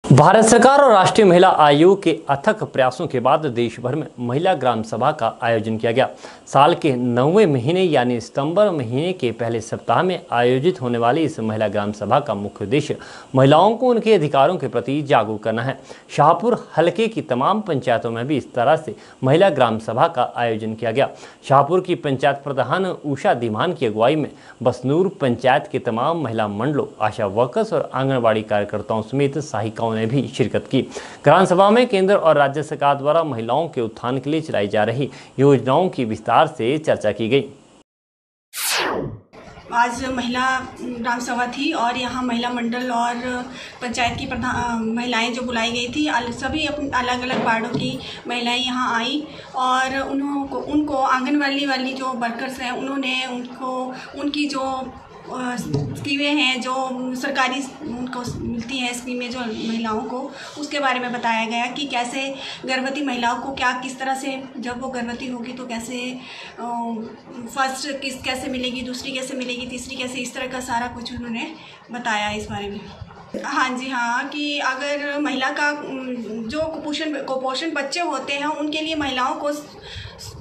भारत सरकार और राष्ट्रीय महिला आयोग के अथक प्रयासों के बाद देश भर में महिला ग्राम सभा का आयोजन किया गया। साल के 9वें महीने यानी सितंबर महीने के पहले सप्ताह में आयोजित होने वाली इस महिला ग्राम सभा का मुख्य उद्देश्य महिलाओं को उनके अधिकारों के प्रति जागरूक करना है। शाहपुर हलके की तमाम पंचायतों में भी इस तरह से महिला ग्राम सभा का आयोजन किया गया। शाहपुर की पंचायत प्रधान उषा धीमान की अगुवाई में बसनूर पंचायत के तमाम महिला मंडलों, आशा वर्कर्स और आंगनबाड़ी कार्यकर्ताओं समेत सहायिकाओं ने भी शिरकत की। ग्राम सभा में केंद्र और राज्य सरकार द्वारा महिलाओं के उत्थान के लिए चलाई जा रही योजनाओं की विस्तार से चर्चा की गई। आज महिला ग्राम सभा थी और यहाँ महिला मंडल और पंचायत की महिलाएं जो बुलाई गई थी, सभी अलग अलग वार्डों की महिलाएं यहाँ आई और उनको आंगनबाड़ी वाली जो वर्कर्स हैं उन्होंने उनकी जो स्कीमें हैं जो सरकारी उनको मिलती हैं, स्कीमें जो महिलाओं को, उसके बारे में बताया गया कि कैसे गर्भवती महिलाओं को किस तरह से जब वो गर्भवती होगी तो कैसे फर्स्ट किस्त कैसे मिलेगी, दूसरी कैसे मिलेगी, तीसरी कैसे, इस तरह का सारा कुछ उन्होंने बताया इस बारे में। हाँ जी हाँ, कि अगर महिला का जो कुपोषण बच्चे होते हैं उनके लिए महिलाओं को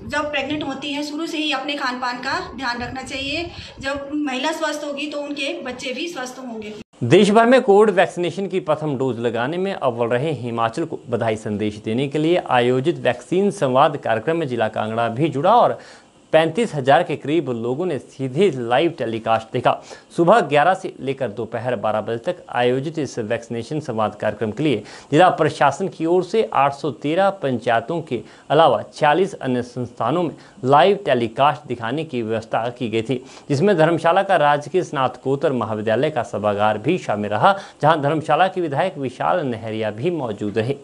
जब प्रेग्नेंट होती हैं शुरू से ही अपने खान पान का ध्यान रखना चाहिए। जब महिला स्वस्थ होगी तो उनके बच्चे भी स्वस्थ होंगे। देश भर में कोविड वैक्सीनेशन की प्रथम डोज लगाने में अव्वल रहे हिमाचल को बधाई संदेश देने के लिए आयोजित वैक्सीन संवाद कार्यक्रम में जिला कांगड़ा भी जुड़ा और 35,000 के करीब लोगों ने सीधे लाइव टेलीकास्ट देखा। सुबह 11 से लेकर दोपहर 12 बजे तक आयोजित इस वैक्सीनेशन संवाद कार्यक्रम के लिए जिला प्रशासन की ओर से 813 पंचायतों के अलावा 40 अन्य संस्थानों में लाइव टेलीकास्ट दिखाने की व्यवस्था की गई थी, जिसमें धर्मशाला का राजकीय स्नातकोत्तर महाविद्यालय का सभागार भी शामिल रहा, जहां धर्मशाला के विधायक विशाल नहरिया भी मौजूद रहे।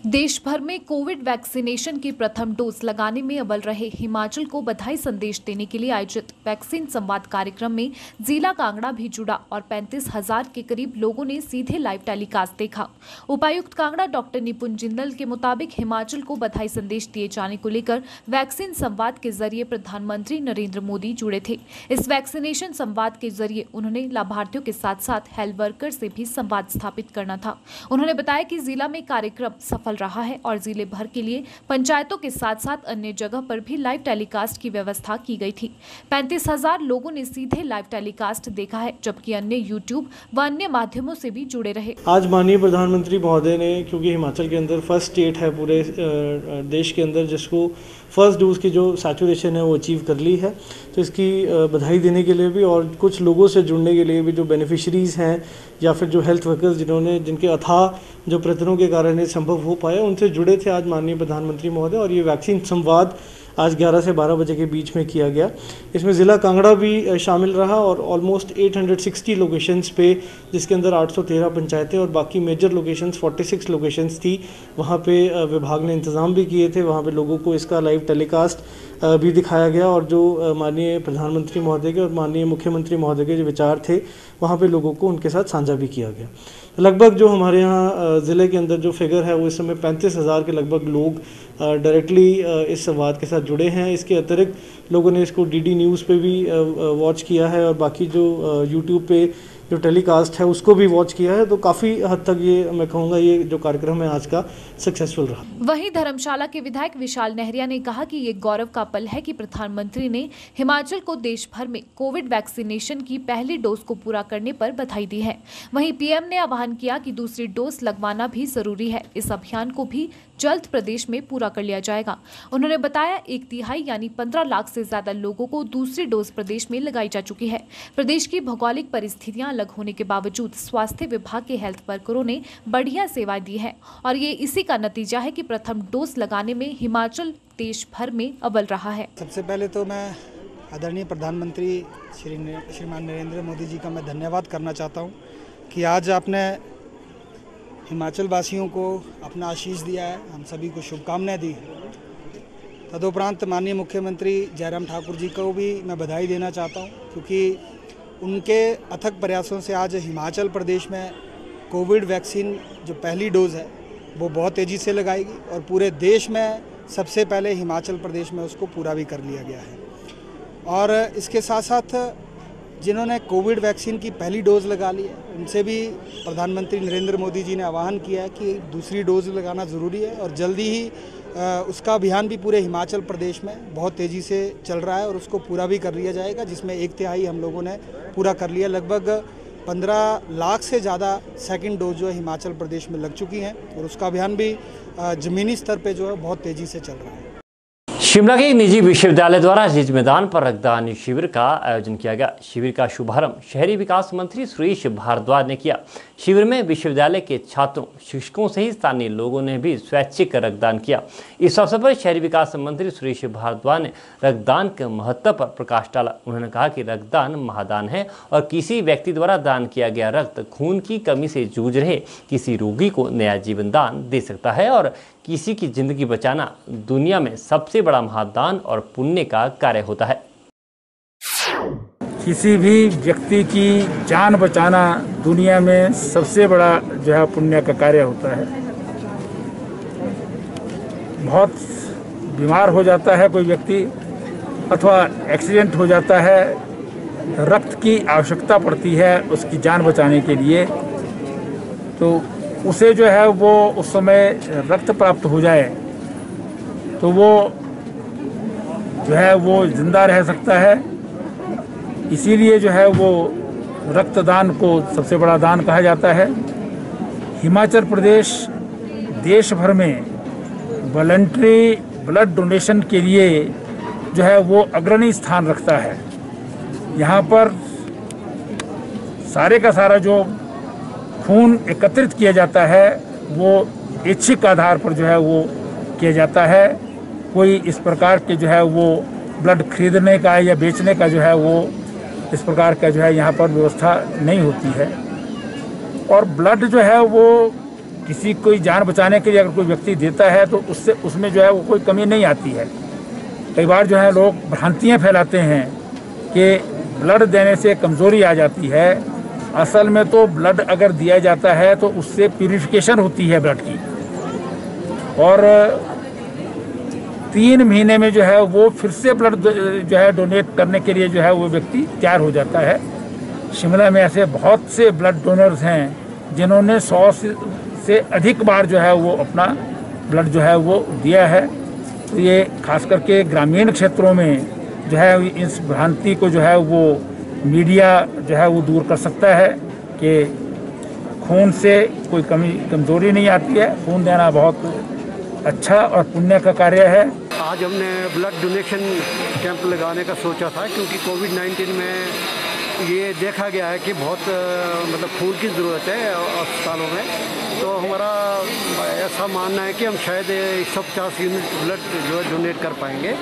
देश भर में कोविड वैक्सीनेशन की प्रथम डोज लगाने में अव्वल रहे हिमाचल को बधाई संदेश देने के लिए आयोजित वैक्सीन संवाद कार्यक्रम में जिला कांगड़ा भी जुड़ा और 35,000 के करीब लोगों ने सीधे लाइव टेलीकास्ट देखा। उपायुक्त कांगड़ा डॉक्टर निपुण जिंदल के मुताबिक हिमाचल को बधाई संदेश दिए जाने को लेकर वैक्सीन संवाद के जरिए प्रधानमंत्री नरेंद्र मोदी जुड़े थे। इस वैक्सीनेशन संवाद के जरिए उन्होंने लाभार्थियों के साथ साथ हेल्थ वर्कर से भी संवाद स्थापित करना था। उन्होंने बताया कि जिला में कार्यक्रम सफल रहा है और जिले भर के लिए पंचायतों के साथ साथ अन्य जगह पर भी लाइव टेलीकास्ट की व्यवस्था की गई थी। 35,000 लोगों ने सीधे लाइव टेलीकास्ट देखा है, जबकि अन्य यूट्यूब व अन्य माध्यमों से भी जुड़े रहे। आज माननीय प्रधानमंत्री महोदय ने, क्योंकि हिमाचल के अंदर फर्स्ट स्टेट है पूरे देश के अंदर जिसको फर्स्ट डोज की जो सैचुरेशन है वो अचीव कर ली है, तो इसकी बधाई देने के लिए भी और कुछ लोगों से जुड़ने के लिए भी जो बेनिफिशरीज़ हैं या फिर जो हेल्थ वर्कर्स जिनके अथाह जो प्रयत्नों के कारण ये संभव हो पाया, उनसे जुड़े थे आज माननीय प्रधानमंत्री महोदय। और ये वैक्सीन संवाद आज 11 से 12 बजे के बीच में किया गया। इसमें ज़िला कांगड़ा भी शामिल रहा और ऑलमोस्ट 860 लोकेशंस पे, जिसके अंदर 813 पंचायतें और बाकी मेजर लोकेशंस 46 लोकेशंस थी, वहाँ पे विभाग ने इंतज़ाम भी किए थे। वहाँ पे लोगों को इसका लाइव टेलीकास्ट भी दिखाया गया और जो माननीय प्रधानमंत्री महोदय के और माननीय मुख्यमंत्री महोदय के जो विचार थे वहाँ पे लोगों को उनके साथ साझा भी किया गया। लगभग जो हमारे यहाँ ज़िले के अंदर जो फिगर है वो इस समय 35,000 के लगभग लोग डायरेक्टली इस संवाद के साथ जुड़े हैं। इसके अतिरिक्त लोगों ने इसको डीडी न्यूज़ पे भी वॉच किया है और बाकी जो यूट्यूब पे जो टेलीकास्ट है उसको भी वॉच किया है। तो काफ़ी हद तक ये मैं कहूँगा ये जो कार्यक्रम है आज का सक्सेसफुल रहा। वहीं धर्मशाला के विधायक विशाल नहरिया ने कहा कि ये गौरव का पल है कि प्रधानमंत्री ने हिमाचल को देश भर में कोविड वैक्सीनेशन की पहली डोज को पूरा करने पर बधाई दी है। वहीं पीएम ने आह्वान किया कि दूसरी डोज लगवाना भी जरूरी है। इस अभियान को भी जल्द प्रदेश में पूरा कर लिया जाएगा। उन्होंने बताया 1/3 यानी 15 लाख से ज्यादा लोगों को दूसरी डोज प्रदेश में लगाई जा चुकी है। प्रदेश की भौगोलिक परिस्थितियां अलग होने के बावजूद स्वास्थ्य विभाग के हेल्थ वर्करों ने बढ़िया सेवाएं दी है और ये इसी का नतीजा है कि प्रथम डोज लगाने में हिमाचल देश भर में अव्वल रहा है। सबसे पहले तो मैं आदरणीय प्रधानमंत्री श्रीमान नरेंद्र मोदी जी का मैं धन्यवाद करना चाहता हूँ कि आज आपने हिमाचल वासियों को अपना आशीष दिया है, हम सभी को शुभकामनाएं दी। तदुपरांत माननीय मुख्यमंत्री जयराम ठाकुर जी को भी मैं बधाई देना चाहता हूं, क्योंकि उनके अथक प्रयासों से आज हिमाचल प्रदेश में कोविड वैक्सीन जो पहली डोज़ है वो बहुत तेज़ी से लगाएगी और पूरे देश में सबसे पहले हिमाचल प्रदेश में उसको पूरा भी कर लिया गया है। और इसके साथ साथ जिन्होंने कोविड वैक्सीन की पहली डोज़ लगा ली है उनसे भी प्रधानमंत्री नरेंद्र मोदी जी ने आह्वान किया है कि दूसरी डोज़ लगाना ज़रूरी है और जल्दी ही उसका अभियान भी पूरे हिमाचल प्रदेश में बहुत तेज़ी से चल रहा है और उसको पूरा भी कर लिया जाएगा, जिसमें 1/3 हम लोगों ने पूरा कर लिया। लगभग 15 लाख से ज़्यादा सेकंड डोज जो है हिमाचल प्रदेश में लग चुकी हैं और उसका अभियान भी ज़मीनी स्तर पे जो है बहुत तेज़ी से चल रहा है। शिमला के एक निजी विश्वविद्यालय द्वारा रिज मैदान पर रक्तदान शिविर का आयोजन किया गया। शिविर का शुभारंभ शहरी विकास मंत्री सुरेश भारद्वाज ने किया। शिविर में विश्वविद्यालय के छात्रों, शिक्षकों सहित स्थानीय लोगों ने भी स्वैच्छिक रक्तदान किया। इस अवसर पर शहरी विकास मंत्री सुरेश भारद्वाज ने रक्तदान के महत्व पर प्रकाश डाला। उन्होंने कहा कि रक्तदान महादान है और किसी व्यक्ति द्वारा दान किया गया रक्त खून की कमी से जूझ रहे किसी रोगी को नया जीवन दान दे सकता है और किसी की जिंदगी बचाना दुनिया में सबसे बड़ा महादान और पुण्य का कार्य होता है। किसी भी व्यक्ति की जान बचाना दुनिया में सबसे बड़ा जो है पुण्य का कार्य होता है। बहुत बीमार हो जाता है कोई व्यक्ति अथवा एक्सीडेंट हो जाता है, रक्त की आवश्यकता पड़ती है उसकी जान बचाने के लिए, तो उसे जो है वो उस समय रक्त प्राप्त हो जाए तो वो जो है वो जिंदा रह सकता है। इसीलिए जो है वो रक्तदान को सबसे बड़ा दान कहा जाता है। हिमाचल प्रदेश देश भर में वॉलंटरी ब्लड डोनेशन के लिए जो है वो अग्रणी स्थान रखता है। यहाँ पर सारे का सारा जो खून एकत्रित किया जाता है वो ऐच्छिक आधार पर जो है वो किया जाता है। कोई इस प्रकार के जो है वो ब्लड खरीदने का या बेचने का जो है वो इस प्रकार का जो है यहाँ पर व्यवस्था नहीं होती है। और ब्लड जो है वो किसी कोई जान बचाने के लिए अगर कोई व्यक्ति देता है तो उससे उसमें जो है वो कोई कमी नहीं आती है। कई बार जो है लोग भ्रांतियाँ फैलाते हैं कि ब्लड देने से कमज़ोरी आ जाती है। असल में तो ब्लड अगर दिया जाता है तो उससे प्यूरिफिकेशन होती है ब्लड की और 3 महीने में जो है वो फिर से ब्लड जो है डोनेट करने के लिए जो है वो व्यक्ति तैयार हो जाता है। शिमला में ऐसे बहुत से ब्लड डोनर्स हैं जिन्होंने 100 से अधिक बार जो है वो अपना ब्लड जो है वो दिया है। तो ये खास करके ग्रामीण क्षेत्रों में जो है इस भ्रांति को जो है वो मीडिया जो है वो दूर कर सकता है कि खून से कोई कमज़ोरी नहीं आती है। खून देना बहुत अच्छा और पुण्य का कार्य है। आज हमने ब्लड डोनेशन कैंप लगाने का सोचा था क्योंकि कोविड-19 में ये देखा गया है कि बहुत मतलब खून की ज़रूरत है अस्पतालों में। तो हमारा ऐसा मानना है कि हम शायद 150 यूनिट ब्लड जो है डोनेट कर पाएंगे।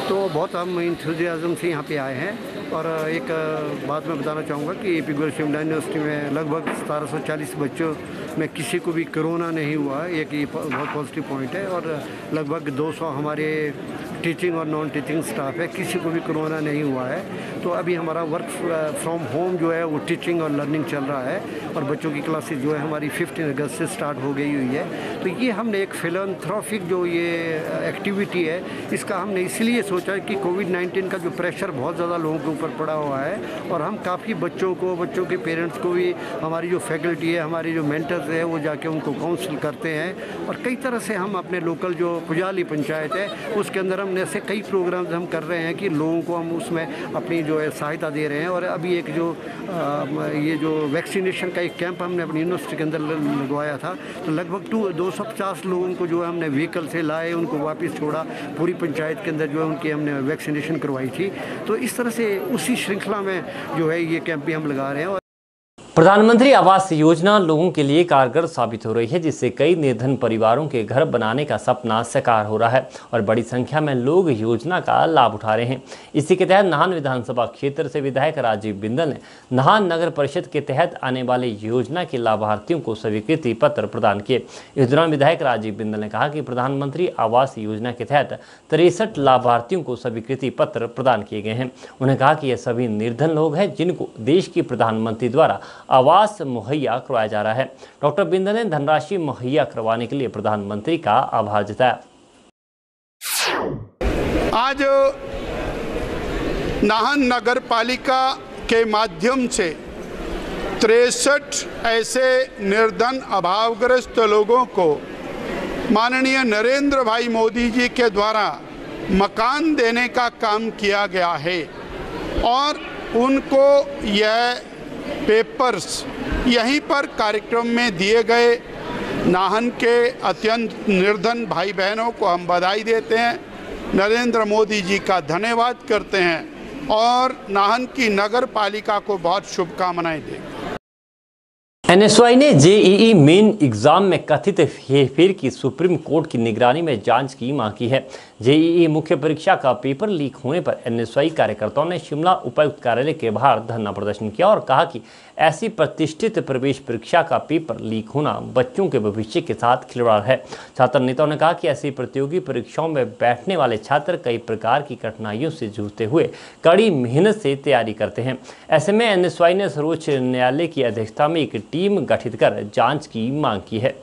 तो बहुत हम इंथुजियाज़म से यहाँ पे आए हैं। और एक बात मैं बताना चाहूँगा कि AP गोल्ड शिमला यूनिवर्सिटी में लगभग 1740 बच्चों में किसी को भी कोरोना नहीं हुआ, एक ये बहुत पॉजिटिव पॉइंट है। और लगभग 200 हमारे टीचिंग और नॉन टीचिंग स्टाफ है, किसी को भी कोरोना नहीं हुआ है। तो अभी हमारा वर्क फ्रॉम होम जो है वो टीचिंग और लर्निंग चल रहा है और बच्चों की क्लासेज जो है हमारी 15 अगस्त से स्टार्ट हो गई हुई है। तो ये हमने एक फिलैंथ्रोपिक जो ये एक्टिविटी है इसका हमने इसलिए सोचा कि कोविड-19 का जो प्रेशर बहुत ज़्यादा लोगों के ऊपर पड़ा हुआ है और हम काफ़ी बच्चों के पेरेंट्स को भी, हमारी जो फैकल्टी है, हमारी जो मेंटर्स है वो जाके उनको काउंसिल करते हैं। और कई तरह से हम अपने लोकल जो पुजाली पंचायत है उसके अंदर हमने ऐसे कई प्रोग्राम्स हम कर रहे हैं कि लोगों को हम उसमें अपनी जो है सहायता दे रहे हैं। और अभी एक जो ये जो वैक्सीनेशन का एक कैंप हमने अपनी यूनिवर्सिटी के अंदर लगवाया था तो लगभग 250 लोगों को जो है हमने व्हीकल से लाए, उनको वापस छोड़ा, पूरी पंचायत के अंदर जो है उनकी हमने वैक्सीनेशन करवाई थी। तो इस तरह से उसी श्रृंखला में जो है ये कैंप भी हम लगा रहे हैं। प्रधानमंत्री आवास योजना लोगों के लिए कारगर साबित हो रही है, जिससे कई निर्धन परिवारों के घर बनाने का सपना साकार हो रहा है और बड़ी संख्या में लोग योजना का लाभ उठा रहे हैं। इसी के तहत नाहन विधानसभा क्षेत्र से विधायक राजीव बिंदल ने नाहन नगर परिषद के तहत आने वाले योजना के लाभार्थियों को स्वीकृति पत्र प्रदान किए। इस दौरान विधायक राजीव बिंदल ने कहा कि प्रधानमंत्री आवास योजना के तहत 63 लाभार्थियों को स्वीकृति पत्र प्रदान किए गए हैं। उन्होंने कहा कि ये सभी निर्धन लोग हैं जिनको देश की प्रधानमंत्री द्वारा आवास मुहैया करवाया जा रहा है। डॉक्टर बिंदल ने धनराशि मुहैया करवाने के लिए प्रधानमंत्री का आभार जताया। आज नाहन नगर पालिका के माध्यम से 63 ऐसे निर्धन अभावग्रस्त लोगों को माननीय नरेंद्र भाई मोदी जी के द्वारा मकान देने का काम किया गया है और उनको यह पेपर्स यहीं पर कार्यक्रम में दिए गए। नाहन के अत्यंत निर्धन भाई बहनों को हम बधाई देते हैं, नरेंद्र मोदी जी का धन्यवाद करते हैं और नाहन की नगर पालिका को बहुत शुभकामनाएं देते हैं। एनएसवाई ने जेईई मेन एग्जाम में कथित हेरफेर की सुप्रीम कोर्ट की निगरानी में जांच की मांग की है। जेईई मुख्य परीक्षा का पेपर लीक होने पर एनएसवाई कार्यकर्ताओं ने शिमला उपायुक्त कार्यालय के बाहर धरना प्रदर्शन किया और कहा कि ऐसी प्रतिष्ठित प्रवेश परीक्षा का पेपर लीक होना बच्चों के भविष्य के साथ खिलवाड़ है। छात्र नेताओं ने कहा कि ऐसी प्रतियोगी परीक्षाओं में बैठने वाले छात्र कई प्रकार की कठिनाइयों से जूझते हुए कड़ी मेहनत से तैयारी करते हैं। ऐसे में एनएसवाई ने सर्वोच्च न्यायालय की अध्यक्षता में एक टीम गठित कर जांच की मांग की है।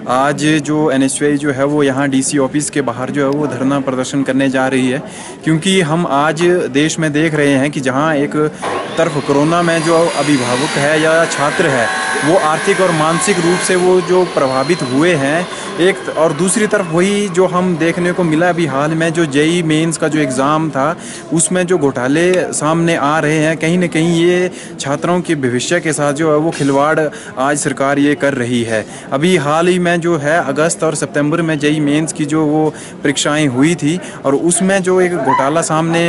आज जो एनएसवाई जो है वो यहाँ डीसी ऑफिस के बाहर जो है वो धरना प्रदर्शन करने जा रही है, क्योंकि हम आज देश में देख रहे हैं कि जहाँ एक तरफ कोरोना में जो अभिभावक है या छात्र है वो आर्थिक और मानसिक रूप से वो जो प्रभावित हुए हैं, एक और दूसरी तरफ वही जो हम देखने को मिला अभी हाल में जो जेईई मेंस का जो एग्ज़ाम था उसमें जो घोटाले सामने आ रहे हैं, कहीं ना कहीं ये छात्रों के भविष्य के साथ जो है वो खिलवाड़ आज सरकार ये कर रही है। अभी हाल ही में जो है अगस्त और सितंबर में जेईई मेंस की जो वो परीक्षाएं हुई थी और उसमें जो एक घोटाला सामने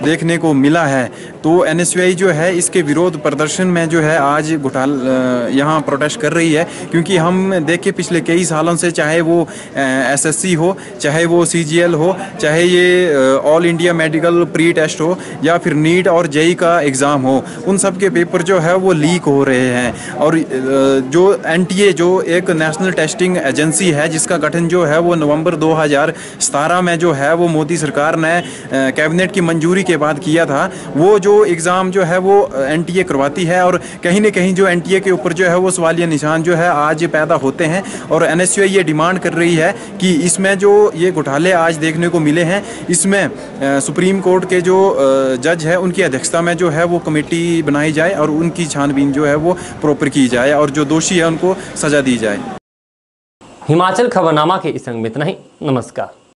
देखने को मिला है, तो एनएसवाई जो है इसके विरोध प्रदर्शन में जो है आज यहाँ प्रोटेस्ट कर रही है। क्योंकि हम देखे पिछले कई सालों से, चाहे वो एसएससी हो, चाहे वो सीजीएल हो, चाहे ये all India medical pre test हो या फिर नीट और जेईई का एग्ज़ाम हो, उन सब के पेपर जो है वो लीक हो रहे हैं। और जो एनटीए जो एक नेशनल टेस्टिंग एजेंसी है जिसका गठन जो है वो नवंबर 2017 में जो है वो मोदी सरकार ने कैबिनेट की मंजूरी के बाद किया था, वो जो एग्ज़ाम जो है वो एनटीए करवाती है और कहीं ना कहीं जो एनटीए के ऊपर जो है वो सवालिया निशान जो है आज पैदा होते हैं। और एनएसवाई ये डिमांड कर रही है कि इसमें जो ये घोटाले आज देखने को मिले हैं, इसमें सुप्रीम कोर्ट के जो जज है उनकी अध्यक्षता में जो है वो कमेटी बनाई जाए और उनकी छानबीन जो है वो प्रॉपर की जाए और जो दोषी है उनको सजा दी जाए। हिमाचल खबरनामा के इस अंक में इतना ही। नमस्कार।